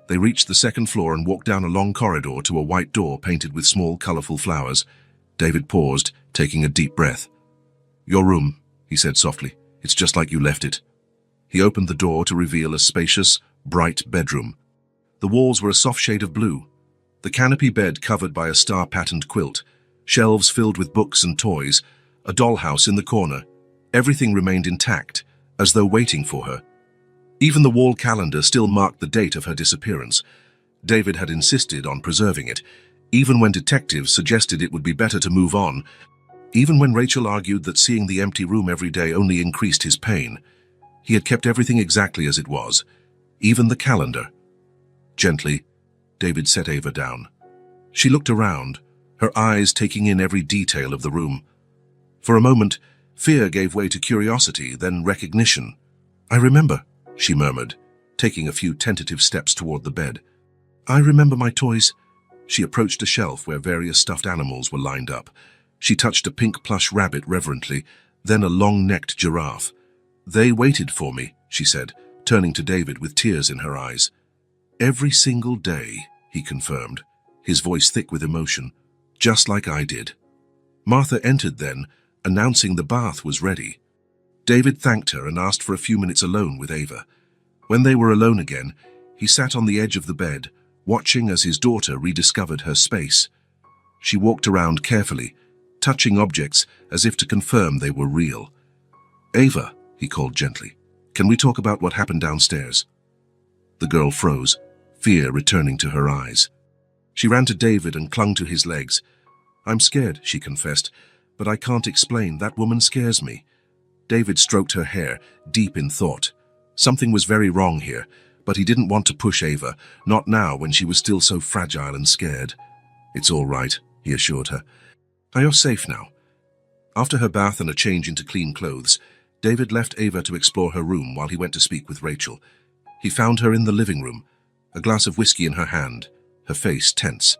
They reached the second floor and walked down a long corridor to a white door painted with small, colorful flowers. David paused, taking a deep breath. "Your room," he said softly. "It's just like you left it." He opened the door to reveal a spacious, bright bedroom. The walls were a soft shade of blue. The canopy bed covered by a star-patterned quilt, shelves filled with books and toys, a dollhouse in the corner. Everything remained intact, as though waiting for her. Even the wall calendar still marked the date of her disappearance. David had insisted on preserving it, even when detectives suggested it would be better to move on, even when Rachel argued that seeing the empty room every day only increased his pain. He had kept everything exactly as it was, even the calendar. Gently, David set Ava down. She looked around, her eyes taking in every detail of the room. For a moment, fear gave way to curiosity, then recognition. "I remember," she murmured, taking a few tentative steps toward the bed. "I remember my toys." She approached a shelf where various stuffed animals were lined up. She touched a pink plush rabbit reverently, then a long-necked giraffe. "They waited for me," she said, turning to David with tears in her eyes. "Every single day," he confirmed, his voice thick with emotion, "just like I did." Martha entered then, announcing the bath was ready. David thanked her and asked for a few minutes alone with Ava. When they were alone again, he sat on the edge of the bed, watching as his daughter rediscovered her space. She walked around carefully, touching objects as if to confirm they were real. "Ava," he called gently, "can we talk about what happened downstairs?" The girl froze, fear returning to her eyes. She ran to David and clung to his legs. "I'm scared," she confessed, "but I can't explain. That woman scares me." David stroked her hair, deep in thought. Something was very wrong here, but he didn't want to push Ava, not now when she was still so fragile and scared. "It's all right," he assured her. "You're safe now." After her bath and a change into clean clothes, David left Ava to explore her room while he went to speak with Rachel. He found her in the living room, a glass of whiskey in her hand, her face tense.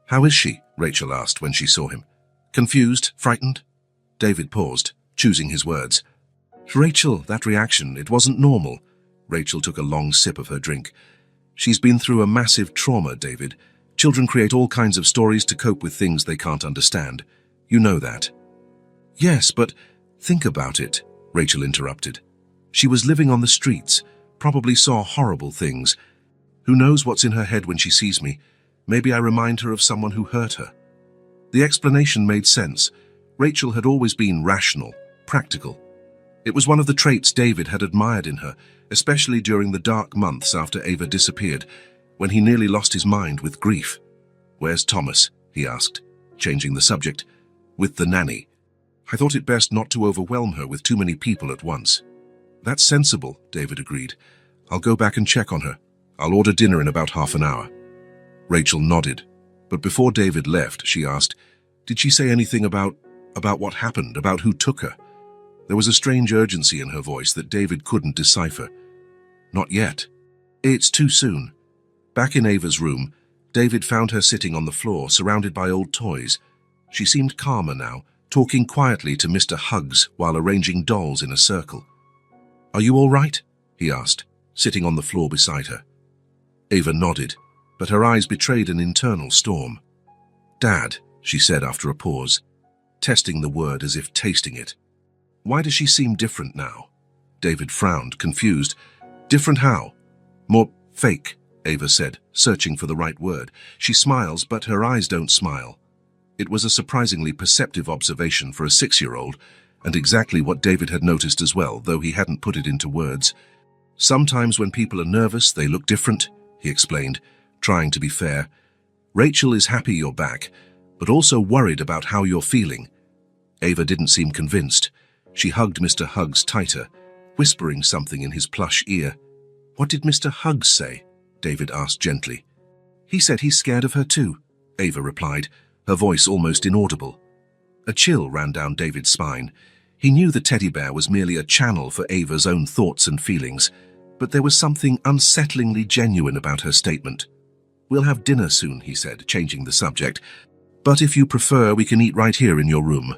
"How is she?" Rachel asked when she saw him. "Confused? Frightened?" David paused, choosing his words. "Rachel, that reaction, it wasn't normal." Rachel took a long sip of her drink. "She's been through a massive trauma, David. Children create all kinds of stories to cope with things they can't understand. You know that." "Yes, but think about it," Rachel interrupted. "She was living on the streets, probably saw horrible things. Who knows what's in her head when she sees me? Maybe I remind her of someone who hurt her." The explanation made sense. Rachel had always been rational, practical. It was one of the traits David had admired in her, especially during the dark months after Ava disappeared, when he nearly lost his mind with grief. "Where's Thomas?" he asked, changing the subject. "With the nanny. I thought it best not to overwhelm her with too many people at once." "That's sensible," David agreed. "I'll go back and check on her. I'll order dinner in about half an hour." Rachel nodded, but before David left, she asked, "Did she say anything about what happened, about who took her?" There was a strange urgency in her voice that David couldn't decipher. "Not yet. It's too soon." Back in Ava's room, David found her sitting on the floor, surrounded by old toys. She seemed calmer now, talking quietly to Mr. Huggs while arranging dolls in a circle. "Are you all right?" he asked, sitting on the floor beside her. Ava nodded, but her eyes betrayed an internal storm. "Dad," she said after a pause, testing the word as if tasting it. "Why does she seem different now?" David frowned, confused. "Different how?" "More fake," Ava said, searching for the right word. "She smiles, but her eyes don't smile." It was a surprisingly perceptive observation for a 6-year-old, and exactly what David had noticed as well, though he hadn't put it into words. "Sometimes when people are nervous, they look different," he explained, trying to be fair. "Rachel is happy you're back, but also worried about how you're feeling." Ava didn't seem convinced. She hugged Mr. Huggs tighter, whispering something in his plush ear. "What did Mr. Huggs say?" David asked gently. "He said he's scared of her too," Ava replied, her voice almost inaudible. A chill ran down David's spine. He knew the teddy bear was merely a channel for Ava's own thoughts and feelings, but there was something unsettlingly genuine about her statement. "We'll have dinner soon," he said, changing the subject. "But if you prefer, we can eat right here in your room."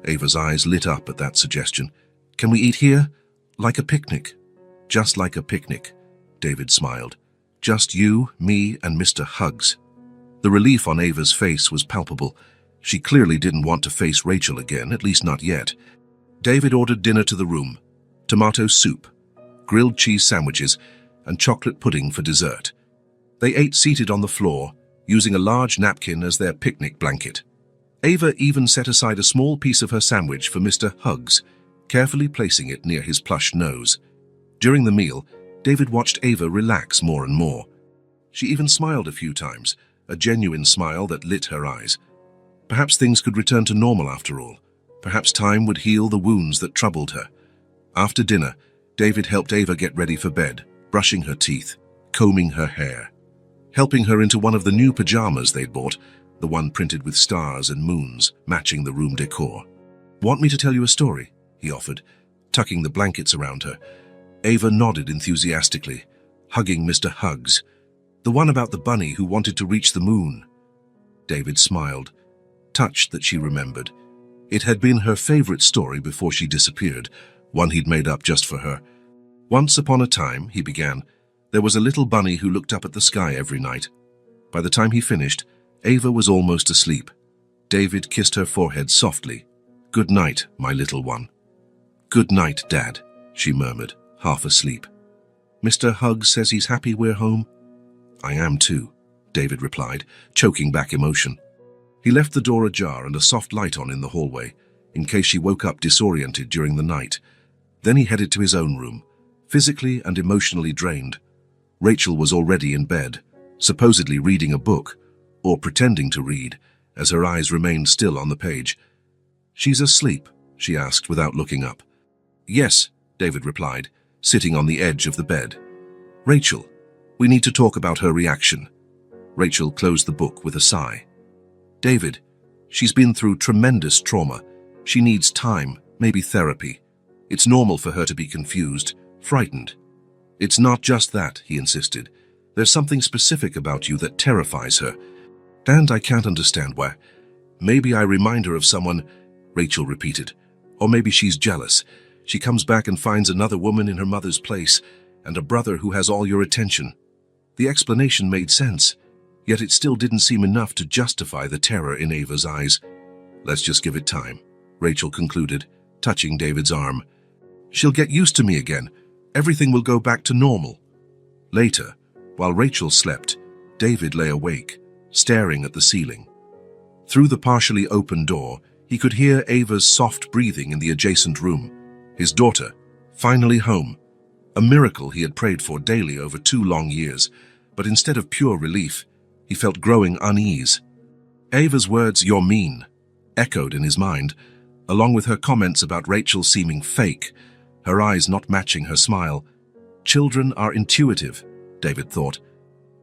Ava's eyes lit up at that suggestion. "Can we eat here? Like a picnic?" "Just like a picnic," David smiled. "Just you, me, and Mr. Huggs." The relief on Ava's face was palpable. She clearly didn't want to face Rachel again, at least not yet. David ordered dinner to the room: tomato soup, grilled cheese sandwiches, and chocolate pudding for dessert. They ate seated on the floor, using a large napkin as their picnic blanket. Ava even set aside a small piece of her sandwich for Mr. Huggs, carefully placing it near his plush nose. During the meal, David watched Ava relax more and more. She even smiled a few times, a genuine smile that lit her eyes. Perhaps things could return to normal after all. Perhaps time would heal the wounds that troubled her. After dinner, David helped Ava get ready for bed, brushing her teeth, combing her hair, helping her into one of the new pajamas they'd bought, the one printed with stars and moons, matching the room decor. "Want me to tell you a story?" he offered, tucking the blankets around her. Ava nodded enthusiastically, hugging Mr. Huggs. "The one about the bunny who wanted to reach the moon." David smiled, touched that she remembered. It had been her favorite story before she disappeared, one he'd made up just for her. Once upon a time, he began, there was a little bunny who looked up at the sky every night. By the time he finished, Ava was almost asleep. David kissed her forehead softly. "Good night, my little one." "Good night, Dad," she murmured, half asleep. "Mr. Huggs says he's happy we're home?" "I am too," David replied, choking back emotion. He left the door ajar and a soft light on in the hallway, in case she woke up disoriented during the night. Then he headed to his own room, physically and emotionally drained. Rachel was already in bed, supposedly reading a book, or pretending to read, as her eyes remained still on the page. "She's asleep?" she asked without looking up. "Yes," David replied, sitting on the edge of the bed. "Rachel, we need to talk about her reaction." Rachel closed the book with a sigh. "David, she's been through tremendous trauma. She needs time, maybe therapy. It's normal for her to be confused, frightened." "It's not just that," he insisted. "There's something specific about you that terrifies her. And I can't understand why. Maybe I remind her of someone," Rachel repeated. "Or maybe she's jealous. She comes back and finds another woman in her mother's place, and a brother who has all your attention." The explanation made sense, yet it still didn't seem enough to justify the terror in Ava's eyes. "Let's just give it time," Rachel concluded, touching David's arm. "She'll get used to me again. Everything will go back to normal." Later, while Rachel slept, David lay awake, staring at the ceiling. Through the partially open door, he could hear Ava's soft breathing in the adjacent room. His daughter, finally home. A miracle he had prayed for daily over 2 long years, but instead of pure relief, he felt growing unease. Ava's words, "You're mean," echoed in his mind, along with her comments about Rachel seeming fake, her eyes not matching her smile. Children are intuitive, David thought.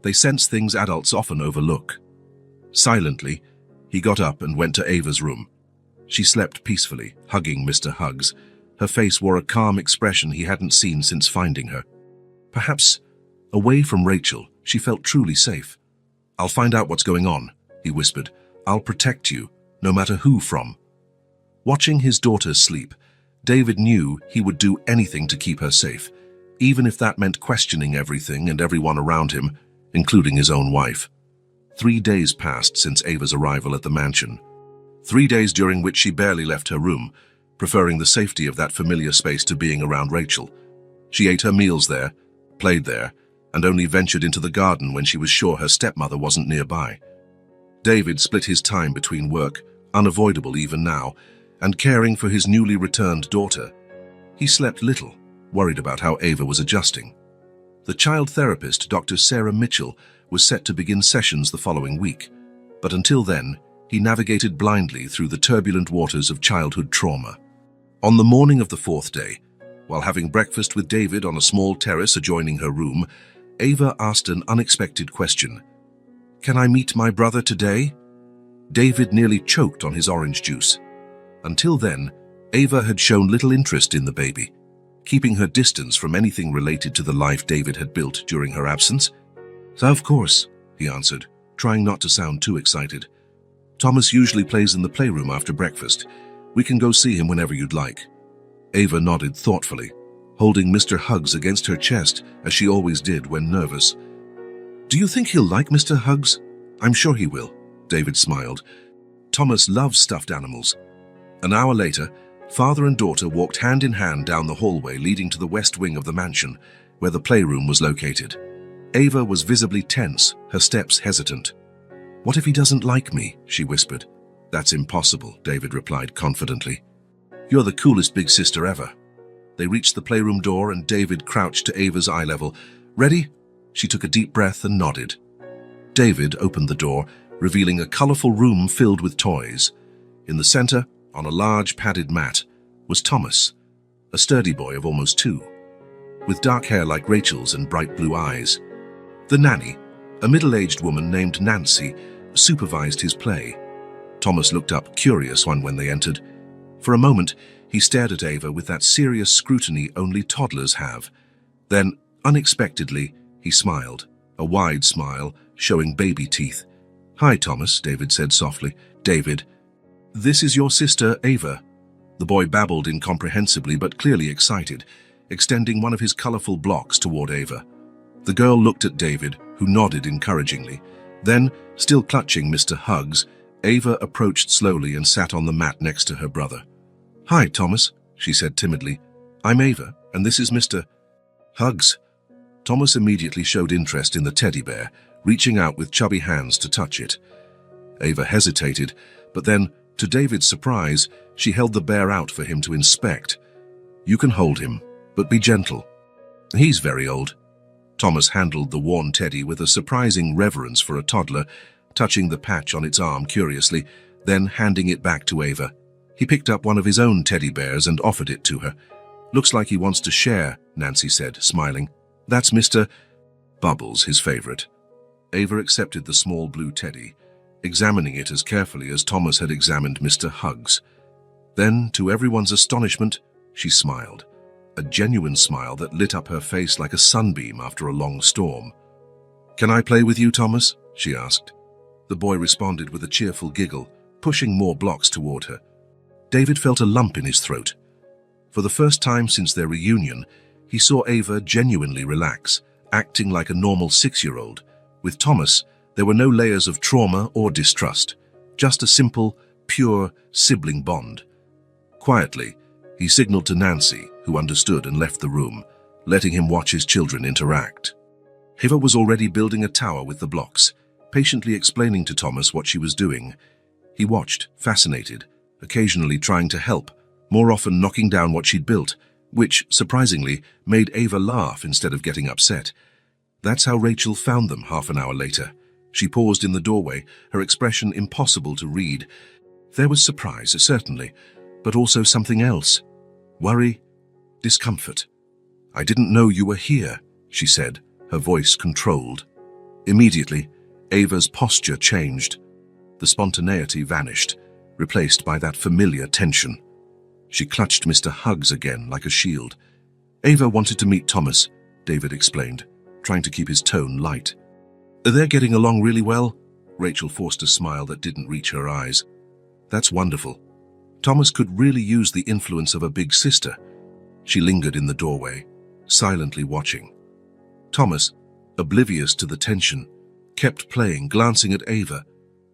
They sense things adults often overlook. Silently, he got up and went to Ava's room. She slept peacefully, hugging Mr. Huggs. Her face wore a calm expression he hadn't seen since finding her. Perhaps, away from Rachel, she felt truly safe. "I'll find out what's going on," he whispered. "I'll protect you, no matter who from." Watching his daughter sleep, David knew he would do anything to keep her safe, even if that meant questioning everything and everyone around him, including his own wife. 3 days passed since Ava's arrival at the mansion. 3 days during which she barely left her room, preferring the safety of that familiar space to being around Rachel. She ate her meals there, played there, and only ventured into the garden when she was sure her stepmother wasn't nearby. David split his time between work, unavoidable even now, and caring for his newly returned daughter. He slept little, worried about how Ava was adjusting. The child therapist, Dr. Sarah Mitchell, was set to begin sessions the following week, but until then, he navigated blindly through the turbulent waters of childhood trauma. On the morning of the 4th day, while having breakfast with David on a small terrace adjoining her room, Ava asked an unexpected question. "Can I meet my brother today?" David nearly choked on his orange juice. Until then, Ava had shown little interest in the baby, keeping her distance from anything related to the life David had built during her absence. "Of course," he answered, trying not to sound too excited. "Thomas usually plays in the playroom after breakfast. We can go see him whenever you'd like." Ava nodded thoughtfully, holding Mr. Huggs against her chest as she always did when nervous. "Do you think he'll like Mr. Huggs?" "I'm sure he will," David smiled. "Thomas loves stuffed animals." An hour later, father and daughter walked hand in hand down the hallway leading to the west wing of the mansion, where the playroom was located. Ava was visibly tense, her steps hesitant. "What if he doesn't like me?" she whispered. "That's impossible," David replied confidently. "You're the coolest big sister ever." They reached the playroom door and David crouched to Ava's eye level. "Ready?" She took a deep breath and nodded. David opened the door, revealing a colorful room filled with toys. In the center, on a large padded mat, was Thomas, a sturdy boy of almost 2, with dark hair like Rachel's and bright blue eyes. The nanny, a middle-aged woman named Nancy, supervised his play. Thomas looked up, curious when they entered. For a moment, he stared at Ava with that serious scrutiny only toddlers have. Then, unexpectedly, he smiled, a wide smile, showing baby teeth. "Hi, Thomas," David said softly. "David." "This is your sister, Ava." The boy babbled incomprehensibly but clearly excited, extending one of his colorful blocks toward Ava. The girl looked at David, who nodded encouragingly. Then, still clutching Mr. Hugs, Ava approached slowly and sat on the mat next to her brother. "Hi, Thomas," she said timidly. "I'm Ava, and this is Mr. Hugs." Thomas immediately showed interest in the teddy bear, reaching out with chubby hands to touch it. Ava hesitated, but then, to David's surprise, she held the bear out for him to inspect. "You can hold him, but be gentle. He's very old." Thomas handled the worn teddy with a surprising reverence for a toddler, touching the patch on its arm curiously, then handing it back to Ava. He picked up one of his own teddy bears and offered it to her. "Looks like he wants to share," Nancy said, smiling. "That's Mr. Bubbles, his favorite." Ava accepted the small blue teddy, examining it as carefully as Thomas had examined Mr. Hugs. Then, to everyone's astonishment, she smiled. A genuine smile that lit up her face like a sunbeam after a long storm. "Can I play with you, Thomas?" she asked. The boy responded with a cheerful giggle, pushing more blocks toward her. David felt a lump in his throat. For the first time since their reunion, he saw Ava genuinely relax, acting like a normal 6-year-old. With Thomas, there were no layers of trauma or distrust, just a simple, pure sibling bond. Quietly, he signaled to Nancy, who understood and left the room, letting him watch his children interact. Ava was already building a tower with the blocks, patiently explaining to Thomas what she was doing. He watched, fascinated, occasionally trying to help, more often knocking down what she'd built, which, surprisingly, made Ava laugh instead of getting upset. That's how Rachel found them half an hour later. She paused in the doorway, her expression impossible to read. There was surprise, certainly, but also something else. Worry, discomfort. "I didn't know you were here," she said, her voice controlled. Immediately, Ava's posture changed. The spontaneity vanished, replaced by that familiar tension. She clutched Mr. Hugs again like a shield. "Ava wanted to meet Thomas," David explained, trying to keep his tone light. "They're getting along really well?" Rachel forced a smile that didn't reach her eyes. "That's wonderful. Thomas could really use the influence of a big sister." She lingered in the doorway, silently watching. Thomas, oblivious to the tension, kept playing, glancing at Ava,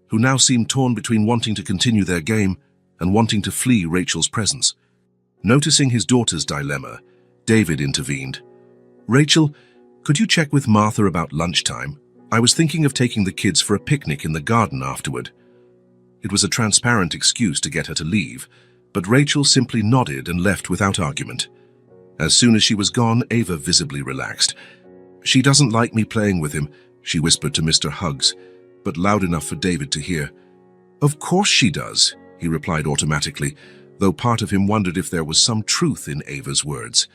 who now seemed torn between wanting to continue their game and wanting to flee Rachel's presence. Noticing his daughter's dilemma, David intervened. "Rachel, could you check with Martha about lunchtime? I was thinking of taking the kids for a picnic in the garden afterward." It was a transparent excuse to get her to leave, but Rachel simply nodded and left without argument. As soon as she was gone, Ava visibly relaxed. "She doesn't like me playing with him," she whispered to Mr. Hugs, but loud enough for David to hear. "Of course she does," he replied automatically, though part of him wondered if there was some truth in Ava's words.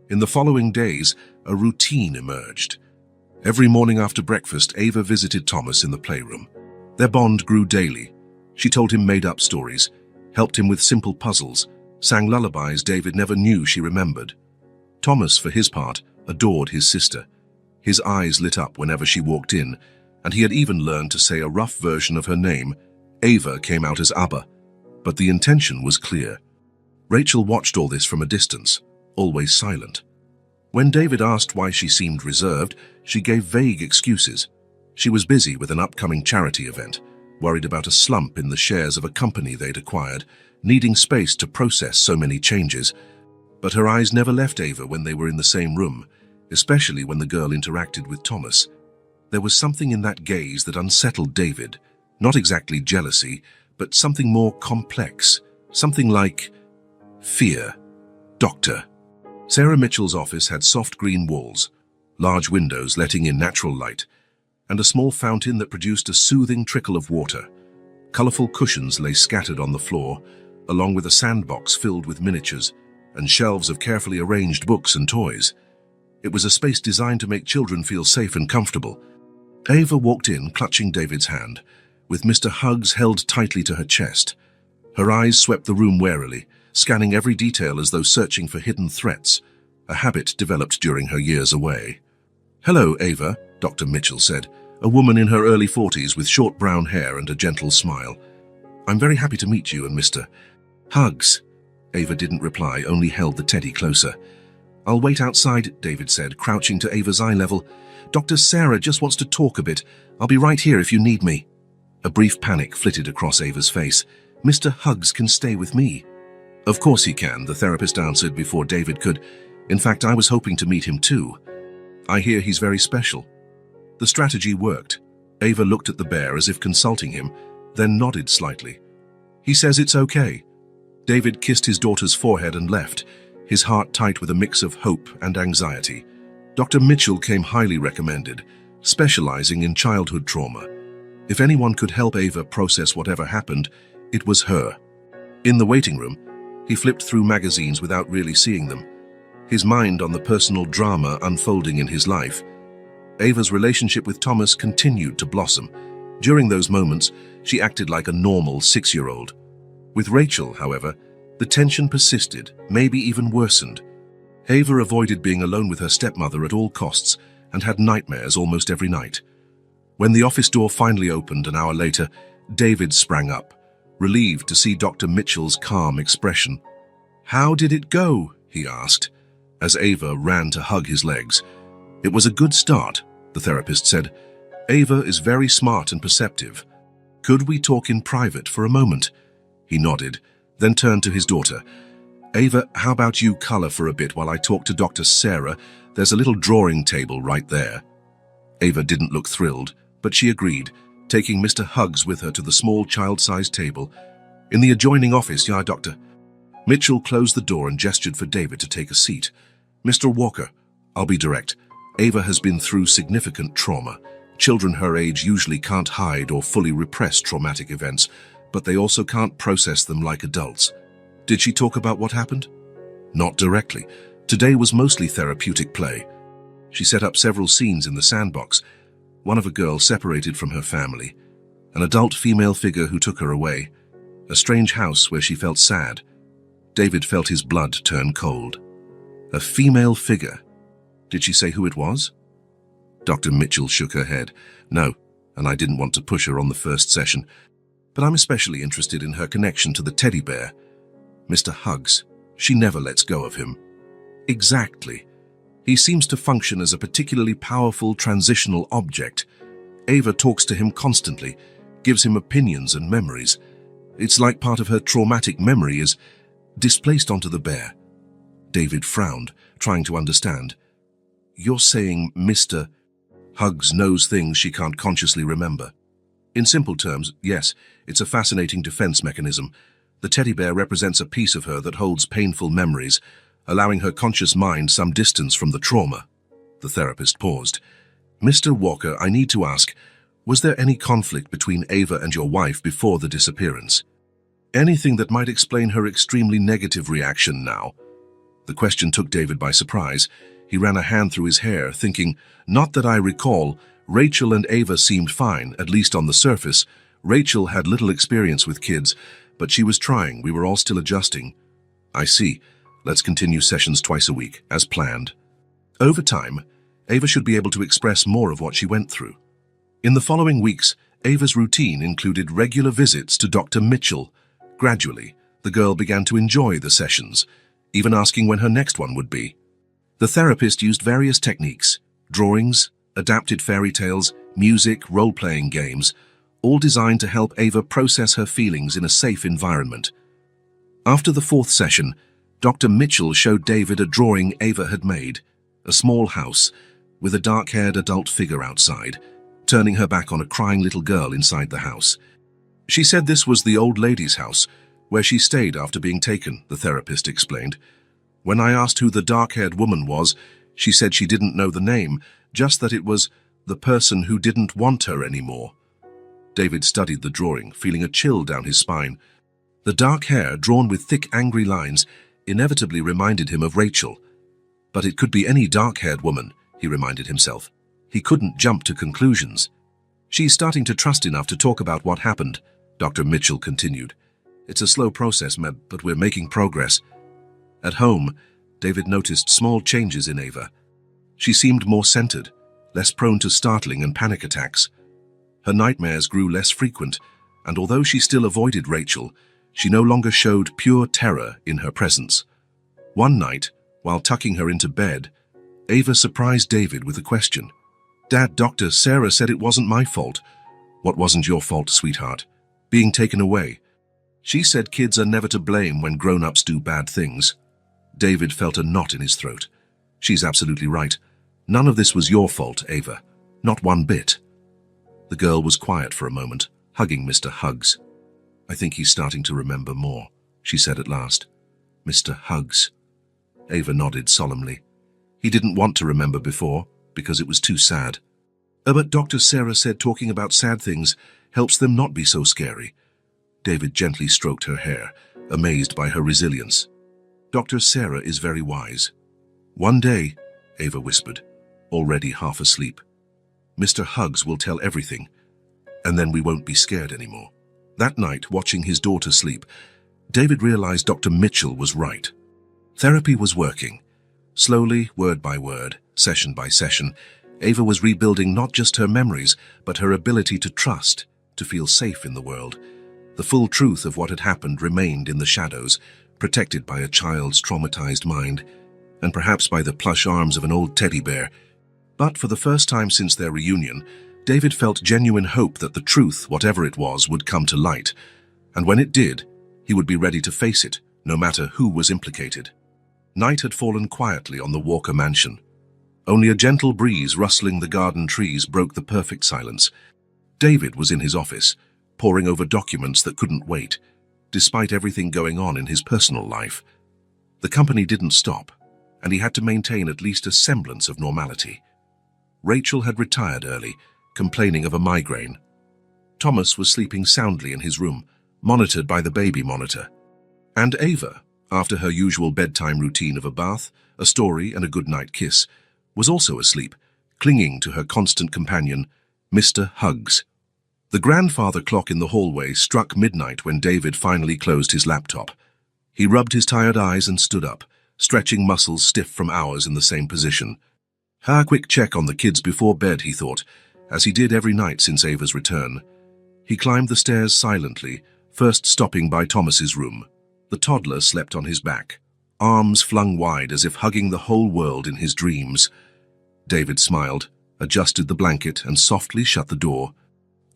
In the following days, a routine emerged. Every morning after breakfast, Ava visited Thomas in the playroom. Their bond grew daily. She told him made-up stories, helped him with simple puzzles, sang lullabies David never knew she remembered. Thomas, for his part, adored his sister. His eyes lit up whenever she walked in, and he had even learned to say a rough version of her name. Ava came out as Abba, but the intention was clear. Rachel watched all this from a distance, always silent. When David asked why she seemed reserved, she gave vague excuses. She was busy with an upcoming charity event, worried about a slump in the shares of a company they'd acquired, needing space to process so many changes. But her eyes never left Ava when they were in the same room, especially when the girl interacted with Thomas. There was something in that gaze that unsettled David, not exactly jealousy, but something more complex, something like fear. Doctor. Sarah Mitchell's office had soft green walls, large windows letting in natural light, and a small fountain that produced a soothing trickle of water. Colorful cushions lay scattered on the floor, along with a sandbox filled with miniatures and shelves of carefully arranged books and toys. It was a space designed to make children feel safe and comfortable. Ava walked in, clutching David's hand, with Mr. Hugs held tightly to her chest. Her eyes swept the room warily, scanning every detail as though searching for hidden threats, a habit developed during her years away. "Hello, Ava," Dr. Mitchell said, a woman in her early 40s with short brown hair and a gentle smile. I'm very happy to meet you and Mr. Hugs. Ava didn't reply, only held the teddy closer. I'll wait outside, David said, crouching to Ava's eye level. Dr. Sarah just wants to talk a bit. I'll be right here if you need me. A brief panic flitted across Ava's face. Mr. Hugs can stay with me. Of course he can, the therapist answered before David could. In fact, I was hoping to meet him too. I hear he's very special. The strategy worked. Ava looked at the bear as if consulting him, then nodded slightly. He says it's okay. David kissed his daughter's forehead and left, his heart tight with a mix of hope and anxiety. Dr. Mitchell came highly recommended, specializing in childhood trauma. If anyone could help Ava process whatever happened, it was her. In the waiting room, he flipped through magazines without really seeing them, his mind on the personal drama unfolding in his life. Ava's relationship with Thomas continued to blossom. During those moments, she acted like a normal 6-year-old. With Rachel, however, the tension persisted, maybe even worsened. Ava avoided being alone with her stepmother at all costs and had nightmares almost every night. When the office door finally opened an hour later, David sprang up, relieved to see Dr. Mitchell's calm expression. "How did it go?" he asked, as Ava ran to hug his legs. "It was a good start," the therapist said. "Ava is very smart and perceptive. Could we talk in private for a moment?" He nodded, then turned to his daughter. "Ava, how about you color for a bit while I talk to Dr. Sarah? There's a little drawing table right there." Ava didn't look thrilled, but she agreed, taking Mr. Hugs with her to the small child-sized table. "In the adjoining office, yeah, Doctor." Mitchell closed the door and gestured for David to take a seat. "Mr. Walker, I'll be direct. Ava has been through significant trauma. Children her age usually can't hide or fully repress traumatic events, but they also can't process them like adults." "Did she talk about what happened?" "Not directly. Today was mostly therapeutic play. She set up several scenes in the sandbox. One of a girl separated from her family, an adult female figure who took her away, a strange house where she felt sad." David felt his blood turn cold. A female figure. Did she say who it was? Dr. Mitchell shook her head. "No, and I didn't want to push her on the first session. But I'm especially interested in her connection to the teddy bear. Mr. Hugs, she never lets go of him." "Exactly. He seems to function as a particularly powerful transitional object. Ava talks to him constantly, gives him opinions and memories. It's like part of her traumatic memory is displaced onto the bear." David frowned, trying to understand. "You're saying Mr. Hugs knows things she can't consciously remember?" "In simple terms, yes. It's a fascinating defense mechanism. The teddy bear represents a piece of her that holds painful memories, allowing her conscious mind some distance from the trauma." The therapist paused. "Mr. Walker, I need to ask, was there any conflict between Ava and your wife before the disappearance? Anything that might explain her extremely negative reaction now?" The question took David by surprise. He ran a hand through his hair, thinking, "Not that I recall. Rachel and Ava seemed fine, at least on the surface. Rachel had little experience with kids, but she was trying. We were all still adjusting." "I see. Let's continue sessions twice a week, as planned." Over time, Ava should be able to express more of what she went through. In the following weeks, Ava's routine included regular visits to Dr. Mitchell. Gradually, the girl began to enjoy the sessions, even asking when her next one would be. The therapist used various techniques: drawings, adapted fairy tales, music, role-playing games, all designed to help Ava process her feelings in a safe environment. After the 4th session, Dr. Mitchell showed David a drawing Ava had made, a small house with a dark-haired adult figure outside, turning her back on a crying little girl inside the house. "She said this was the old lady's house, where she stayed after being taken," the therapist explained. "When I asked who the dark-haired woman was, she said she didn't know the name, just that it was the person who didn't want her anymore." David studied the drawing, feeling a chill down his spine. The dark hair, drawn with thick, angry lines, inevitably reminded him of Rachel. But it could be any dark-haired woman, he reminded himself. He couldn't jump to conclusions. "She's starting to trust enough to talk about what happened," Dr. Mitchell continued. "It's a slow process, but we're making progress." At home, David noticed small changes in Ava. She seemed more centered, less prone to startling and panic attacks. Her nightmares grew less frequent, and although she still avoided Rachel, she no longer showed pure terror in her presence. One night, while tucking her into bed, Ava surprised David with a question. "Dad, Dr. Sarah said it wasn't my fault." "What wasn't your fault, sweetheart?" "Being taken away. She said kids are never to blame when grown-ups do bad things." David felt a knot in his throat. "She's absolutely right. None of this was your fault, Ava. Not one bit." The girl was quiet for a moment, hugging Mr. Huggs. "I think he's starting to remember more," she said at last. "Mr. Huggs." Ava nodded solemnly. "He didn't want to remember before, because it was too sad." "But Dr. Sarah said talking about sad things helps them not be so scary." David gently stroked her hair, amazed by her resilience. "Dr. Sarah is very wise." "One day," Ava whispered, already half asleep, "Mr. Huggs will tell everything, and then we won't be scared anymore." That night, watching his daughter sleep, David realized Dr. Mitchell was right. Therapy was working. Slowly, word by word, session by session, Ava was rebuilding not just her memories, but her ability to trust, to feel safe in the world. The full truth of what had happened remained in the shadows, protected by a child's traumatized mind, and perhaps by the plush arms of an old teddy bear. But for the first time since their reunion, David felt genuine hope that the truth, whatever it was, would come to light. And when it did, he would be ready to face it, no matter who was implicated. Night had fallen quietly on the Walker mansion. Only a gentle breeze rustling the garden trees broke the perfect silence. David was in his office, poring over documents that couldn't wait, despite everything going on in his personal life. The company didn't stop, and he had to maintain at least a semblance of normality. Rachel had retired early, complaining of a migraine. Thomas was sleeping soundly in his room, monitored by the baby monitor. And Ava, after her usual bedtime routine of a bath, a story, and a good-night kiss, was also asleep, clinging to her constant companion, Mr. Huggs. The grandfather clock in the hallway struck midnight when David finally closed his laptop. He rubbed his tired eyes and stood up, stretching muscles stiff from hours in the same position. A quick check on the kids before bed, he thought, as he did every night since Ava's return. He climbed the stairs silently, first stopping by Thomas's room. The toddler slept on his back, arms flung wide as if hugging the whole world in his dreams. David smiled, adjusted the blanket, and softly shut the door.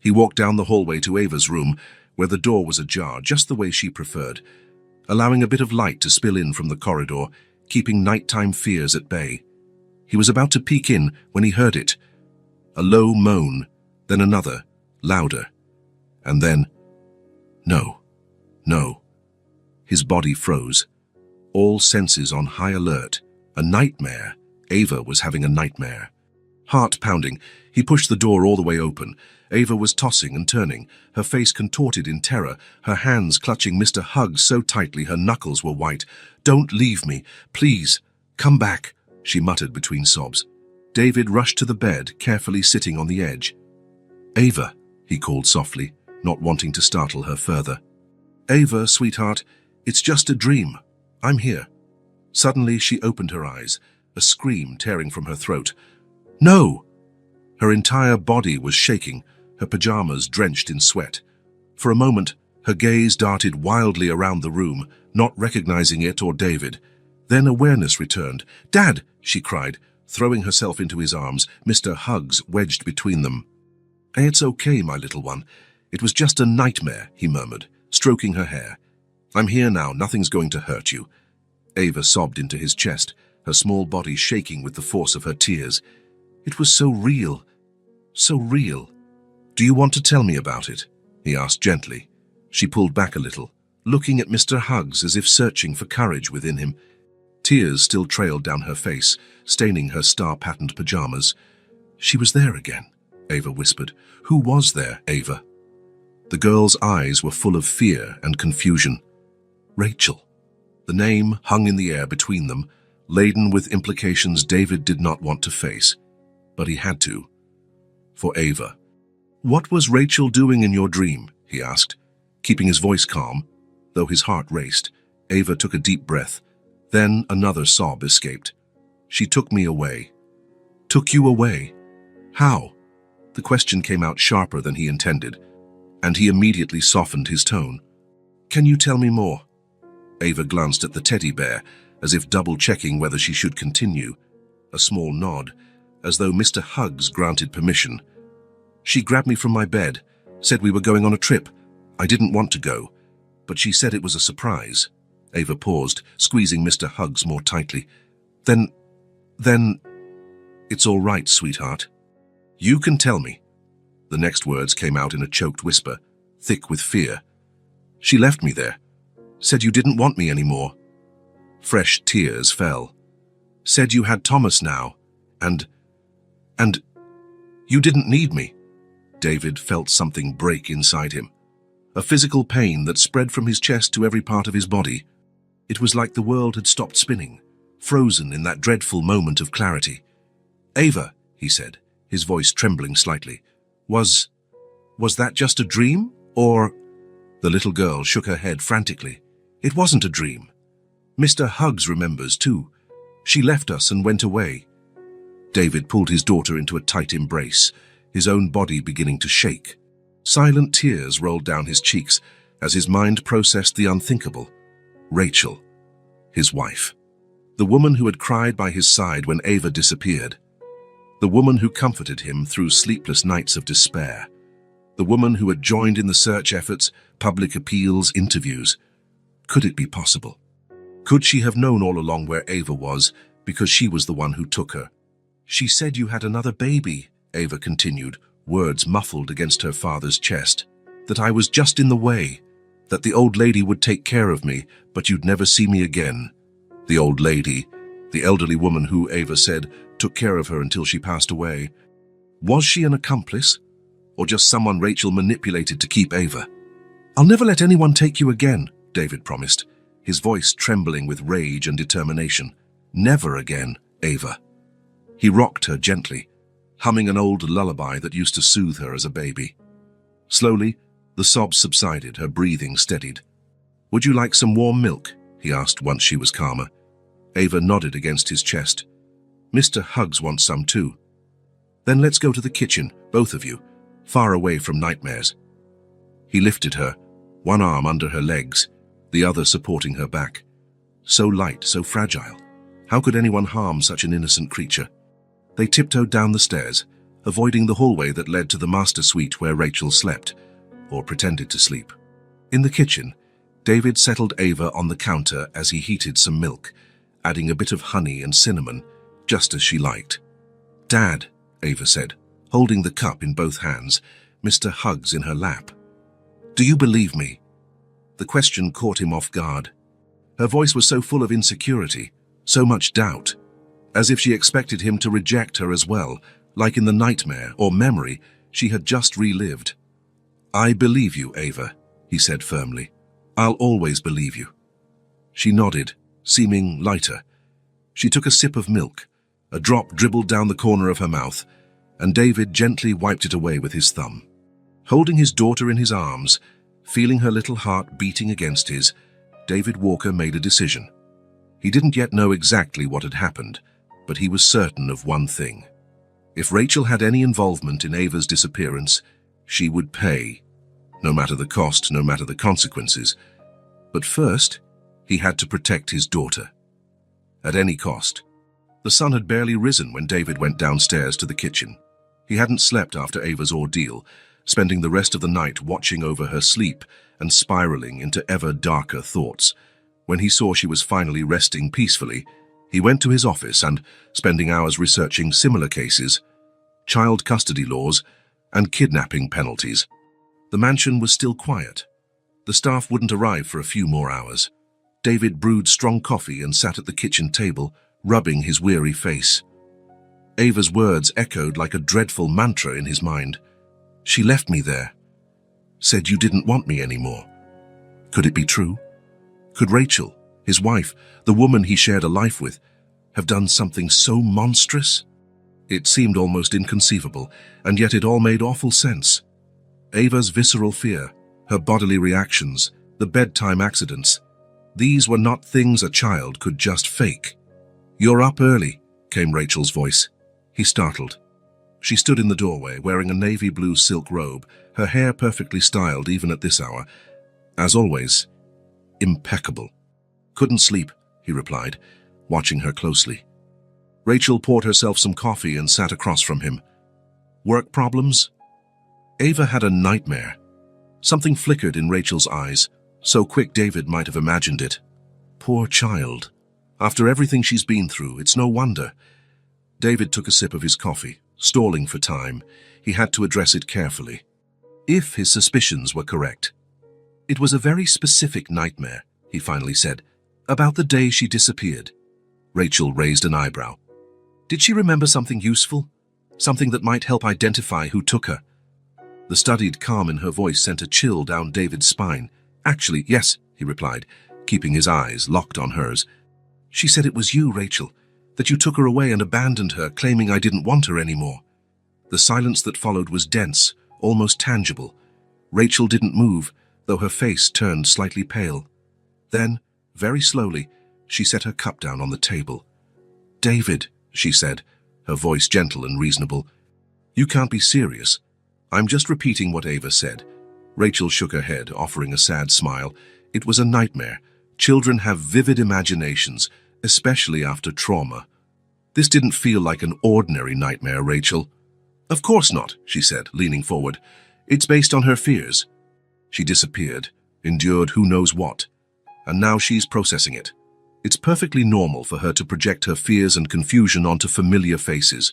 He walked down the hallway to Ava's room, where the door was ajar, just the way she preferred, allowing a bit of light to spill in from the corridor, keeping nighttime fears at bay. He was about to peek in when he heard it. A low moan, then another, louder. And then, no, no. His body froze, all senses on high alert. A nightmare. Ava was having a nightmare. Heart pounding, he pushed the door all the way open. Ava was tossing and turning, her face contorted in terror, her hands clutching Mr. Huggs so tightly her knuckles were white. "Don't leave me, please. Come back," she muttered between sobs. David rushed to the bed, carefully sitting on the edge. "Ava," he called softly, not wanting to startle her further. "Ava, sweetheart, it's just a dream. I'm here." Suddenly she opened her eyes, a scream tearing from her throat. "No!" Her entire body was shaking, her pajamas drenched in sweat. For a moment, her gaze darted wildly around the room, not recognizing it or David. Then awareness returned. "Dad!" she cried, throwing herself into his arms, Mr. Huggs wedged between them. "It's okay, my little one. It was just a nightmare," he murmured, stroking her hair. "I'm here now, nothing's going to hurt you." Ava sobbed into his chest, her small body shaking with the force of her tears. "It was so real, so real." "Do you want to tell me about it?" he asked gently. She pulled back a little, looking at Mr. Huggs as if searching for courage within him. Tears still trailed down her face, staining her star-patterned pajamas. "She was there again," Ava whispered. "Who was there, Ava?" The girl's eyes were full of fear and confusion. "Rachel." The name hung in the air between them, laden with implications David did not want to face. But he had to. For Ava. "What was Rachel doing in your dream?" he asked, keeping his voice calm, though his heart raced. Ava took a deep breath. Then another sob escaped. "She took me away." "Took you away? How?" The question came out sharper than he intended. and he immediately softened his tone. "Can you tell me more?" Ava glanced at the teddy bear, as if double-checking whether she should continue. A small nod, as though Mr. Huggs granted permission. "She grabbed me from my bed, said we were going on a trip. I didn't want to go, but she said it was a surprise." Ava paused, squeezing Mr. Huggs more tightly. Then... "It's all right, sweetheart. You can tell me." The next words came out in a choked whisper, thick with fear. "She left me there. Said you didn't want me anymore." Fresh tears fell. "Said you had Thomas now, and you didn't need me." David felt something break inside him. A physical pain that spread from his chest to every part of his body. It was like the world had stopped spinning, frozen in that dreadful moment of clarity. "Ava," he said, his voice trembling slightly, Was that just a dream, or—" The little girl shook her head frantically. "It wasn't a dream. Mr. Huggs remembers, too. She left us and went away." David pulled his daughter into a tight embrace, his own body beginning to shake. Silent tears rolled down his cheeks as his mind processed the unthinkable. Rachel, his wife. The woman who had cried by his side when Ava disappeared. The woman who comforted him through sleepless nights of despair. The woman who had joined in the search efforts, public appeals, interviews. Could it be possible? Could she have known all along where Ava was, because she was the one who took her? "She said you had another baby," Ava continued, words muffled against her father's chest. "That I was just in the way. That the old lady would take care of me, but you'd never see me again." The old lady, the elderly woman who, Ava said, took care of her until she passed away. Was she an accomplice? Or just someone Rachel manipulated to keep Ava? "I'll never let anyone take you again," David promised, his voice trembling with rage and determination. "Never again, Ava." He rocked her gently, humming an old lullaby that used to soothe her as a baby. Slowly, the sobs subsided, her breathing steadied. "Would you like some warm milk?" he asked once she was calmer. Ava nodded against his chest. "Mr. Huggs wants some too." "Then let's go to the kitchen, both of you, far away from nightmares." He lifted her, one arm under her legs, the other supporting her back. So light, so fragile. How could anyone harm such an innocent creature? They tiptoed down the stairs, avoiding the hallway that led to the master suite where Rachel slept, or pretended to sleep. In the kitchen, David settled Ava on the counter as he heated some milk, adding a bit of honey and cinnamon, just as she liked. "Dad," Ava said, holding the cup in both hands, Mr. Huggs in her lap. "Do you believe me?" The question caught him off guard. Her voice was so full of insecurity, so much doubt, as if she expected him to reject her as well, like in the nightmare or memory she had just relived. "I believe you, Ava," he said firmly. "I'll always believe you." She nodded, seeming lighter. She took a sip of milk. A drop dribbled down the corner of her mouth, and David gently wiped it away with his thumb. Holding his daughter in his arms, feeling her little heart beating against his, David Walker made a decision. He didn't yet know exactly what had happened, but he was certain of one thing. If Rachel had any involvement in Ava's disappearance, she would pay, no matter the cost, no matter the consequences. But first, he had to protect his daughter. At any cost. The sun had barely risen when David went downstairs to the kitchen. He hadn't slept after Ava's ordeal, spending the rest of the night watching over her sleep and spiraling into ever darker thoughts. When he saw she was finally resting peacefully, he went to his office and, spending hours researching similar cases, child custody laws, and kidnapping penalties. The mansion was still quiet. The staff wouldn't arrive for a few more hours. David brewed strong coffee and sat at the kitchen table, rubbing his weary face. Ava's words echoed like a dreadful mantra in his mind. "She left me there. Said you didn't want me anymore." Could it be true? Could Rachel, his wife, the woman he shared a life with, have done something so monstrous? It seemed almost inconceivable, and yet it all made awful sense. Ava's visceral fear, her bodily reactions, the bedtime accidents, these were not things a child could just fake. "You're up early," came Rachel's voice. He startled. She stood in the doorway, wearing a navy blue silk robe, her hair perfectly styled even at this hour. As always, impeccable. "Couldn't sleep," he replied, watching her closely. Rachel poured herself some coffee and sat across from him. "Work problems?" Ava had a nightmare. Something flickered in Rachel's eyes, so quick David might have imagined it. Poor child. After everything she's been through, it's no wonder. David took a sip of his coffee, stalling for time. He had to address it carefully. If his suspicions were correct. "It was a very specific nightmare," he finally said, "about the day she disappeared." Rachel raised an eyebrow. "Did she remember something useful? Something that might help identify who took her?" The studied calm in her voice sent a chill down David's spine. "Actually, yes," he replied, keeping his eyes locked on hers. "She said it was you, Rachel, that you took her away and abandoned her, claiming I didn't want her anymore." The silence that followed was dense, almost tangible. Rachel didn't move, though her face turned slightly pale. Then, very slowly, she set her cup down on the table. "David," she said, her voice gentle and reasonable, "you can't be serious. I'm just repeating what Ava said." Rachel shook her head, offering a sad smile. "It was a nightmare. Children have vivid imaginations, especially after trauma. This didn't feel like an ordinary nightmare, Rachel." "Of course not," she said, leaning forward. "It's based on her fears. She disappeared, endured who knows what, and now she's processing it. It's perfectly normal for her to project her fears and confusion onto familiar faces."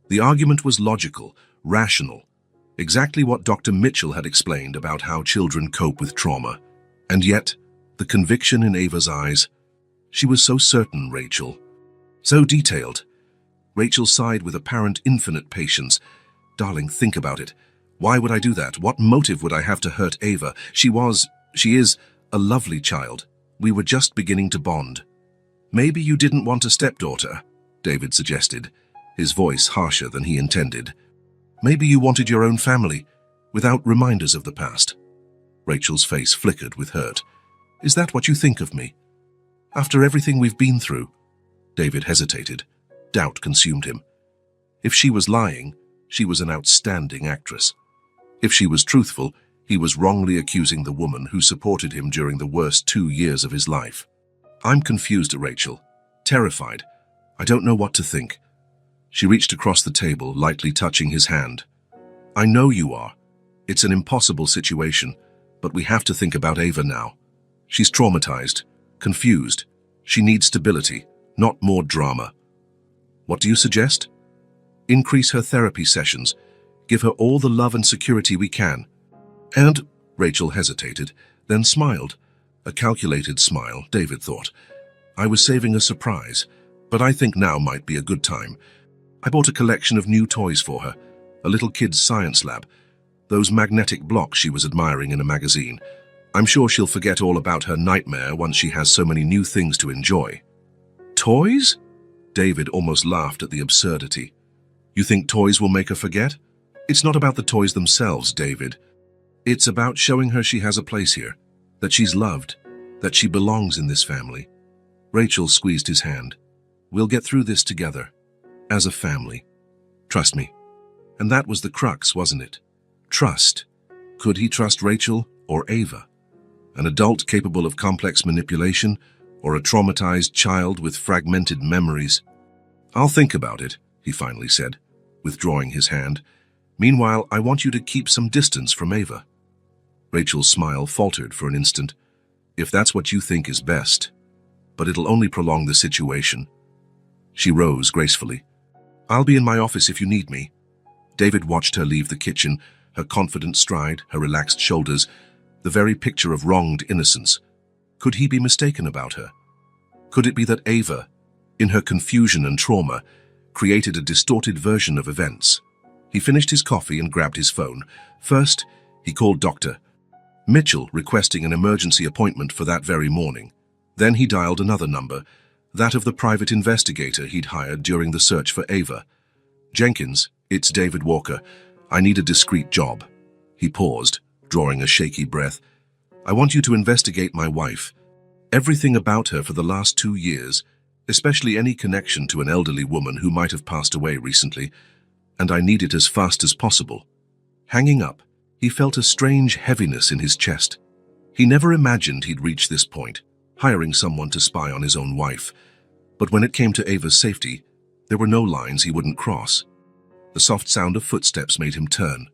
The argument was logical, rational, exactly what Dr. Mitchell had explained about how children cope with trauma. And yet, the conviction in Ava's eyes. She was so certain, Rachel. So detailed. Rachel sighed with apparent infinite patience. "Darling, think about it. Why would I do that? What motive would I have to hurt Ava? She is, a lovely child. We were just beginning to bond." "Maybe you didn't want a stepdaughter," David suggested, his voice harsher than he intended. "Maybe you wanted your own family, without reminders of the past." Rachel's face flickered with hurt. "Is that what you think of me? After everything we've been through?" David hesitated. Doubt consumed him. If she was lying, she was an outstanding actress. If she was truthful, he was wrongly accusing the woman who supported him during the worst 2 years of his life. "I'm confused, Rachel. Terrified. I don't know what to think." She reached across the table, lightly touching his hand. "I know you are. It's an impossible situation, but we have to think about Ava now. She's traumatized, confused. She needs stability, not more drama." "What do you suggest?" "Increase her therapy sessions. Give her all the love and security we can." "And," Rachel hesitated, then smiled. A calculated smile, David thought. "I was saving a surprise, but I think now might be a good time. I bought a collection of new toys for her, a little kid's science lab, those magnetic blocks she was admiring in a magazine. I'm sure she'll forget all about her nightmare once she has so many new things to enjoy." "Toys?" David almost laughed at the absurdity. "You think toys will make her forget?" "It's not about the toys themselves, David. It's about showing her she has a place here, that she's loved, that she belongs in this family." Rachel squeezed his hand. "We'll get through this together, as a family. Trust me." And that was the crux, wasn't it? Trust. Could he trust Rachel or Ava? An adult capable of complex manipulation, or a traumatized child with fragmented memories? "I'll think about it," he finally said, withdrawing his hand. "Meanwhile, I want you to keep some distance from Ava." Rachel's smile faltered for an instant. "If that's what you think is best. But it'll only prolong the situation." She rose gracefully. "I'll be in my office if you need me." David watched her leave the kitchen, her confident stride, her relaxed shoulders, the very picture of wronged innocence. Could he be mistaken about her? Could it be that Ava, in her confusion and trauma, created a distorted version of events? He finished his coffee and grabbed his phone. First, he called Dr. Mitchell, requesting an emergency appointment for that very morning. Then he dialed another number, that of the private investigator he'd hired during the search for Ava. "Jenkins, it's David Walker. I need a discreet job." He paused, drawing a shaky breath. "I want you to investigate my wife. Everything about her for the last 2 years, especially any connection to an elderly woman who might have passed away recently. and I need it as fast as possible." Hanging up, he felt a strange heaviness in his chest. He never imagined he'd reach this point, hiring someone to spy on his own wife. But when it came to Ava's safety, there were no lines he wouldn't cross. The soft sound of footsteps made him turn.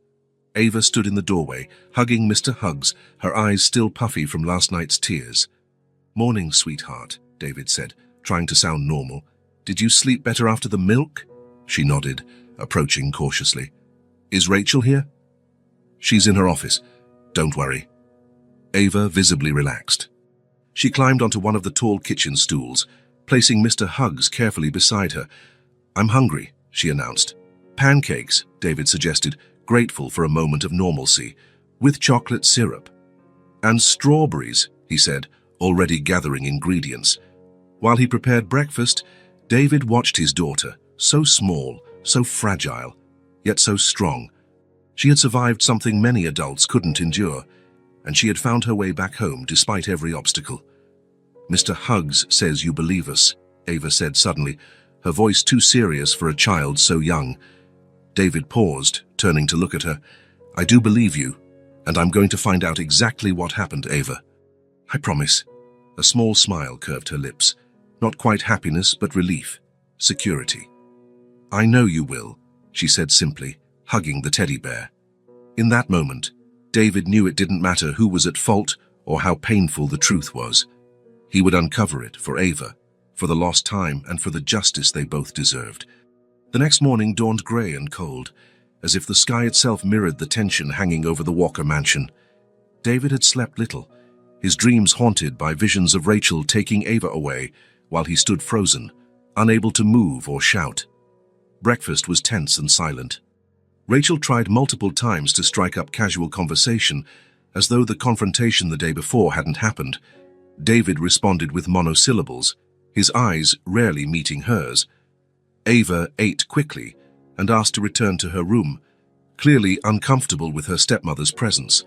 Ava stood in the doorway, hugging Mr. Huggs, her eyes still puffy from last night's tears. "Morning, sweetheart," David said, trying to sound normal. "Did you sleep better after the milk?" She nodded, approaching cautiously. "Is Rachel here?" "She's in her office. Don't worry." Ava visibly relaxed. She climbed onto one of the tall kitchen stools, placing Mr. Huggs carefully beside her. "I'm hungry," she announced. "Pancakes," David suggested, grateful for a moment of normalcy, "with chocolate syrup." "And strawberries," he said, already gathering ingredients. While he prepared breakfast, David watched his daughter, so small, so fragile, yet so strong. She had survived something many adults couldn't endure, and she had found her way back home despite every obstacle. "Mr. Huggs says you believe us," Ava said suddenly, her voice too serious for a child so young. David paused, turning to look at her. "I do believe you, and I'm going to find out exactly what happened, Ava. I promise." A small smile curved her lips. Not quite happiness, but relief. Security. "I know you will," she said simply, hugging the teddy bear. In that moment, David knew it didn't matter who was at fault or how painful the truth was. He would uncover it for Ava, for the lost time and for the justice they both deserved. The next morning dawned grey and cold, as if the sky itself mirrored the tension hanging over the Walker mansion. David had slept little, his dreams haunted by visions of Rachel taking Ava away while he stood frozen, unable to move or shout. Breakfast was tense and silent. Rachel tried multiple times to strike up casual conversation, as though the confrontation the day before hadn't happened. David responded with monosyllables, his eyes rarely meeting hers. Ava ate quickly and asked to return to her room, clearly uncomfortable with her stepmother's presence.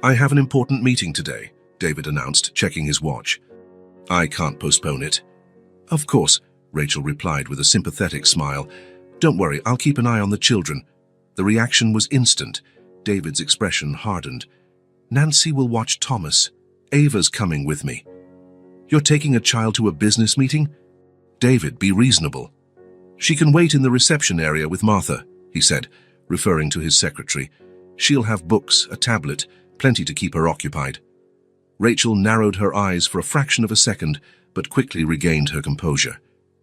"I have an important meeting today," David announced, checking his watch. "I can't postpone it." "Of course," Rachel replied with a sympathetic smile. "Don't worry, I'll keep an eye on the children." The reaction was instant. David's expression hardened. "Nancy will watch Thomas. Ava's coming with me." "You're taking a child to a business meeting?" "David, be reasonable." "She can wait in the reception area with Martha," he said, referring to his secretary. "She'll have books, a tablet, plenty to keep her occupied." Rachel narrowed her eyes for a fraction of a second, but quickly regained her composure.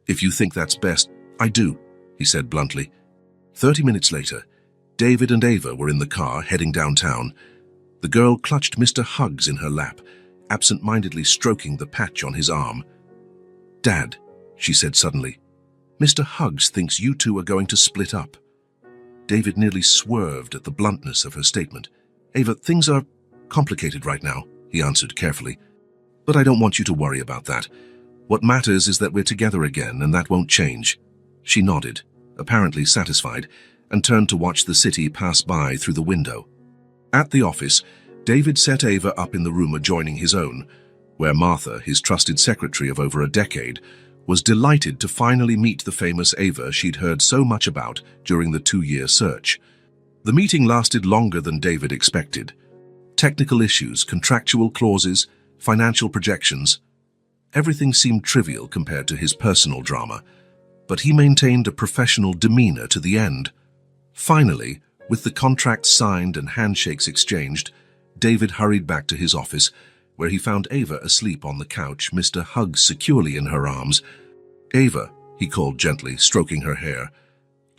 "If you think that's best, I do," he said bluntly. 30 minutes later, David and Ava were in the car heading downtown. The girl clutched Mr. Huggs in her lap, absent-mindedly stroking the patch on his arm. "Dad," she said suddenly, "Mr. Huggs thinks you two are going to split up." David nearly swerved at the bluntness of her statement. "Ava, things are complicated right now," he answered carefully. "But I don't want you to worry about that. What matters is that we're together again, and that won't change." She nodded, apparently satisfied, and turned to watch the city pass by through the window. At the office, David set Ava up in the room adjoining his own, where Martha, his trusted secretary of over a decade, was delighted to finally meet the famous Ava she'd heard so much about during the 2-year search. The meeting lasted longer than David expected. Technical issues, contractual clauses, financial projections. Everything seemed trivial compared to his personal drama, but he maintained a professional demeanor to the end. Finally, with the contracts signed and handshakes exchanged, David hurried back to his office, where he found Ava asleep on the couch, Mr. Huggs securely in her arms. "Ava," he called gently, stroking her hair.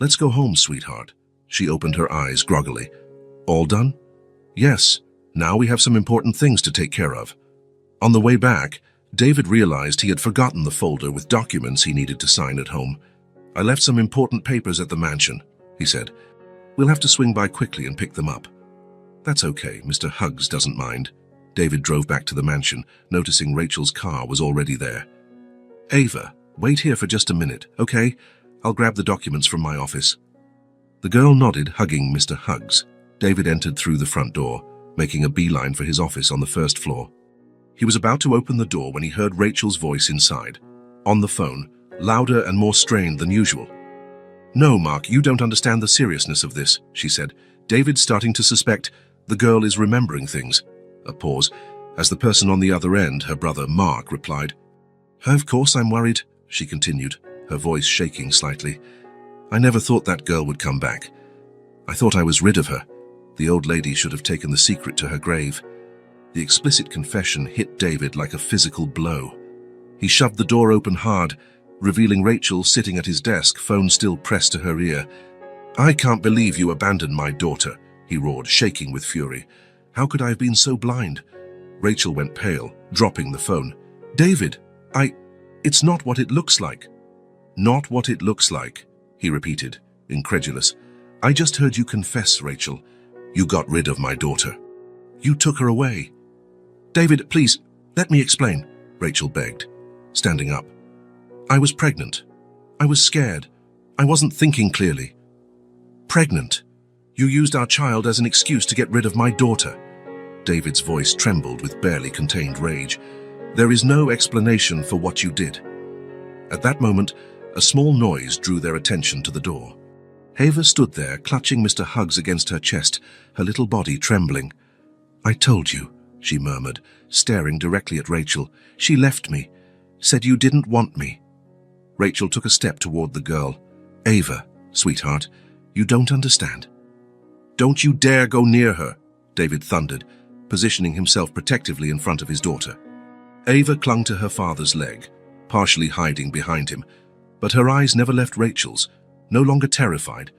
"Let's go home, sweetheart." She opened her eyes groggily. "All done?" "Yes. Now we have some important things to take care of." On the way back, David realized he had forgotten the folder with documents he needed to sign at home. "I left some important papers at the mansion," he said. "We'll have to swing by quickly and pick them up." "That's okay, Mr. Huggs doesn't mind." David drove back to the mansion, noticing Rachel's car was already there. "Ava, wait here for just a minute, okay? I'll grab the documents from my office." The girl nodded, hugging Mr. Huggs. David entered through the front door, making a beeline for his office on the first floor. He was about to open the door when he heard Rachel's voice inside, on the phone, louder and more strained than usual. No, Mark, you don't understand the seriousness of this, she said. David's starting to suspect the girl is remembering things. A pause, as the person on the other end, her brother Mark, replied. Of course I'm worried, she continued, her voice shaking slightly. I never thought that girl would come back. I thought I was rid of her. The old lady should have taken the secret to her grave. The explicit confession hit David like a physical blow. He shoved the door open hard, revealing Rachel sitting at his desk, phone still pressed to her ear. I can't believe you abandoned my daughter, he roared, shaking with fury. How could I have been so blind? Rachel went pale, dropping the phone. David, it's not what it looks like. Not what it looks like, he repeated, incredulous. I just heard you confess, Rachel. You got rid of my daughter. You took her away. David, please, let me explain, Rachel begged, standing up. I was pregnant. I was scared. I wasn't thinking clearly. Pregnant? You used our child as an excuse to get rid of my daughter. David's voice trembled with barely contained rage. There is no explanation for what you did. At that moment, a small noise drew their attention to the door. Ava stood there, clutching Mr. Huggs against her chest, her little body trembling. I told you, she murmured, staring directly at Rachel. She left me, said you didn't want me. Rachel took a step toward the girl. Ava, sweetheart, you don't understand. Don't you dare go near her, David thundered, positioning himself protectively in front of his daughter. Ava clung to her father's leg, partially hiding behind him, but her eyes never left Rachel's, no longer terrified,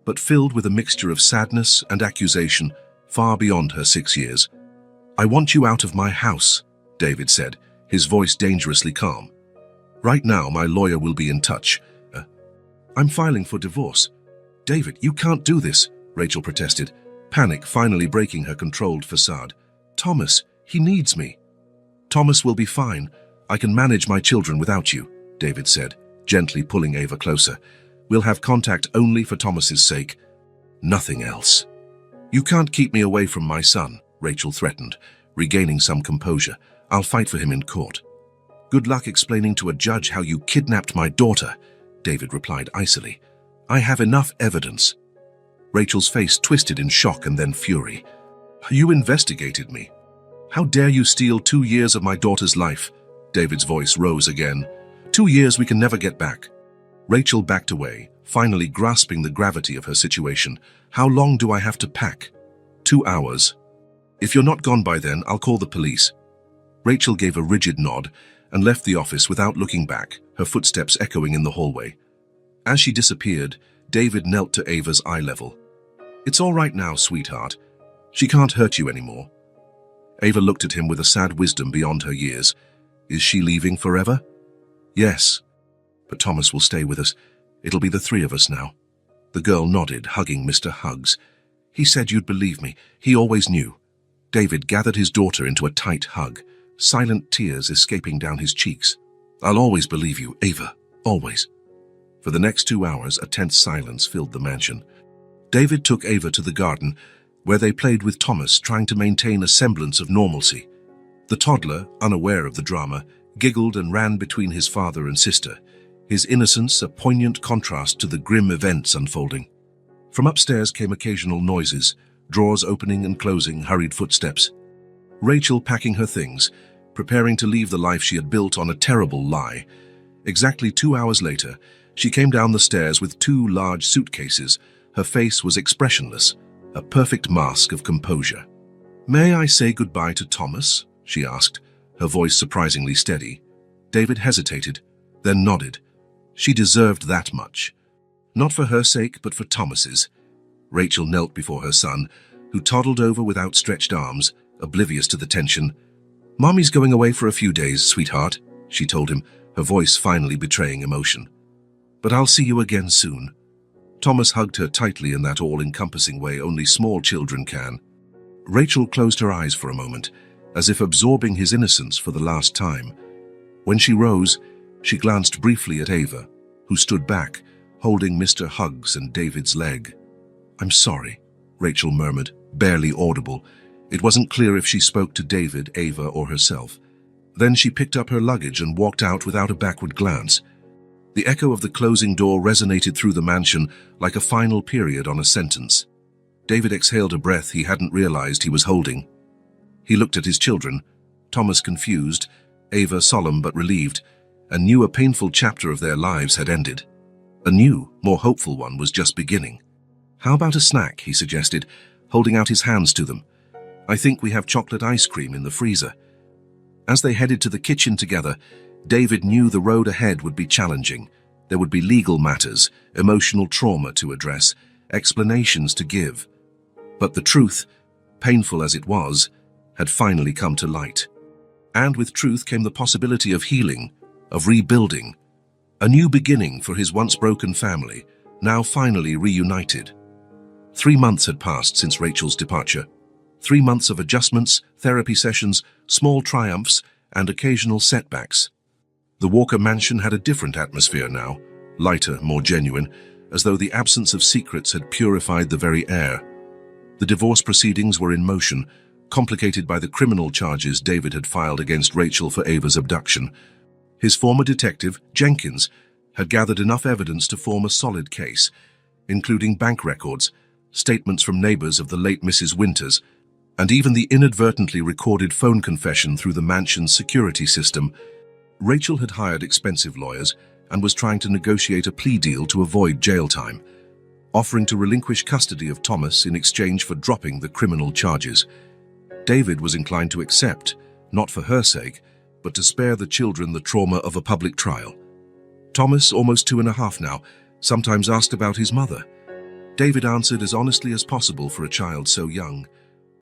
but filled with a mixture of sadness and accusation far beyond her 6 years. I want you out of my house, David said, his voice dangerously calm. Right now, my lawyer will be in touch. I'm filing for divorce. David, you can't do this, Rachel protested, panic finally breaking her controlled facade. Thomas, he needs me. Thomas will be fine. I can manage my children without you, David said, gently pulling Ava closer. We'll have contact only for Thomas's sake. Nothing else. You can't keep me away from my son, Rachel threatened, regaining some composure. I'll fight for him in court. Good luck explaining to a judge how you kidnapped my daughter, David replied icily. I have enough evidence. Rachel's face twisted in shock and then fury. You investigated me. How dare you steal 2 years of my daughter's life? David's voice rose again. 2 years we can never get back. Rachel backed away, finally grasping the gravity of her situation. How long do I have to pack? 2 hours. If you're not gone by then, I'll call the police. Rachel gave a rigid nod and left the office without looking back, her footsteps echoing in the hallway. As she disappeared, David knelt to Ava's eye level. It's all right now, sweetheart. She can't hurt you anymore. Ava looked at him with a sad wisdom beyond her years. Is she leaving forever? Yes. But Thomas will stay with us. It'll be the 3 of us now. The girl nodded, hugging Mr. Huggs. He said you'd believe me. He always knew. David gathered his daughter into a tight hug, silent tears escaping down his cheeks. I'll always believe you, Ava. Always. For the next 2 hours, a tense silence filled the mansion. David took Ava to the garden, where they played with Thomas, trying to maintain a semblance of normalcy. The toddler, unaware of the drama, giggled and ran between his father and sister, his innocence a poignant contrast to the grim events unfolding. From upstairs came occasional noises, drawers opening and closing, hurried footsteps. Rachel packing her things, preparing to leave the life she had built on a terrible lie. Exactly 2 hours later, she came down the stairs with 2 large suitcases. Her face was expressionless, a perfect mask of composure. May I say goodbye to Thomas? She asked, her voice surprisingly steady. David hesitated, then nodded. She deserved that much. Not for her sake, but for Thomas's. Rachel knelt before her son, who toddled over with outstretched arms, oblivious to the tension. Mommy's going away for a few days, sweetheart, she told him, her voice finally betraying emotion. But I'll see you again soon. Thomas hugged her tightly in that all-encompassing way only small children can. Rachel closed her eyes for a moment, as if absorbing his innocence for the last time. When she rose, she glanced briefly at Ava, who stood back, holding Mr. Huggs and David's leg. I'm sorry, Rachel murmured, barely audible. It wasn't clear if she spoke to David, Ava, or herself. Then she picked up her luggage and walked out without a backward glance. The echo of the closing door resonated through the mansion like a final period on a sentence. David exhaled a breath he hadn't realized he was holding. He looked at his children, Thomas confused, Ava solemn but relieved, and knew a painful chapter of their lives had ended. A new, more hopeful one was just beginning. "How about a snack?" he suggested, holding out his hands to them. "I think we have chocolate ice cream in the freezer." As they headed to the kitchen together, David knew the road ahead would be challenging. There would be legal matters, emotional trauma to address, explanations to give. But the truth, painful as it was, had finally come to light. And with truth came the possibility of healing, of rebuilding, a new beginning for his once broken family, now finally reunited. 3 months had passed since Rachel's departure. 3 months of adjustments, therapy sessions, small triumphs, and occasional setbacks. The Walker mansion had a different atmosphere now, lighter, more genuine, as though the absence of secrets had purified the very air. The divorce proceedings were in motion, complicated by the criminal charges David had filed against Rachel for Ava's abduction. His former detective, Jenkins, had gathered enough evidence to form a solid case, including bank records, statements from neighbors of the late Mrs. Winters, and even the inadvertently recorded phone confession through the mansion's security system. Rachel had hired expensive lawyers and was trying to negotiate a plea deal to avoid jail time, offering to relinquish custody of Thomas in exchange for dropping the criminal charges. David was inclined to accept, not for her sake, but to spare the children the trauma of a public trial. Thomas, almost 2.5 now, sometimes asked about his mother. David answered as honestly as possible for a child so young.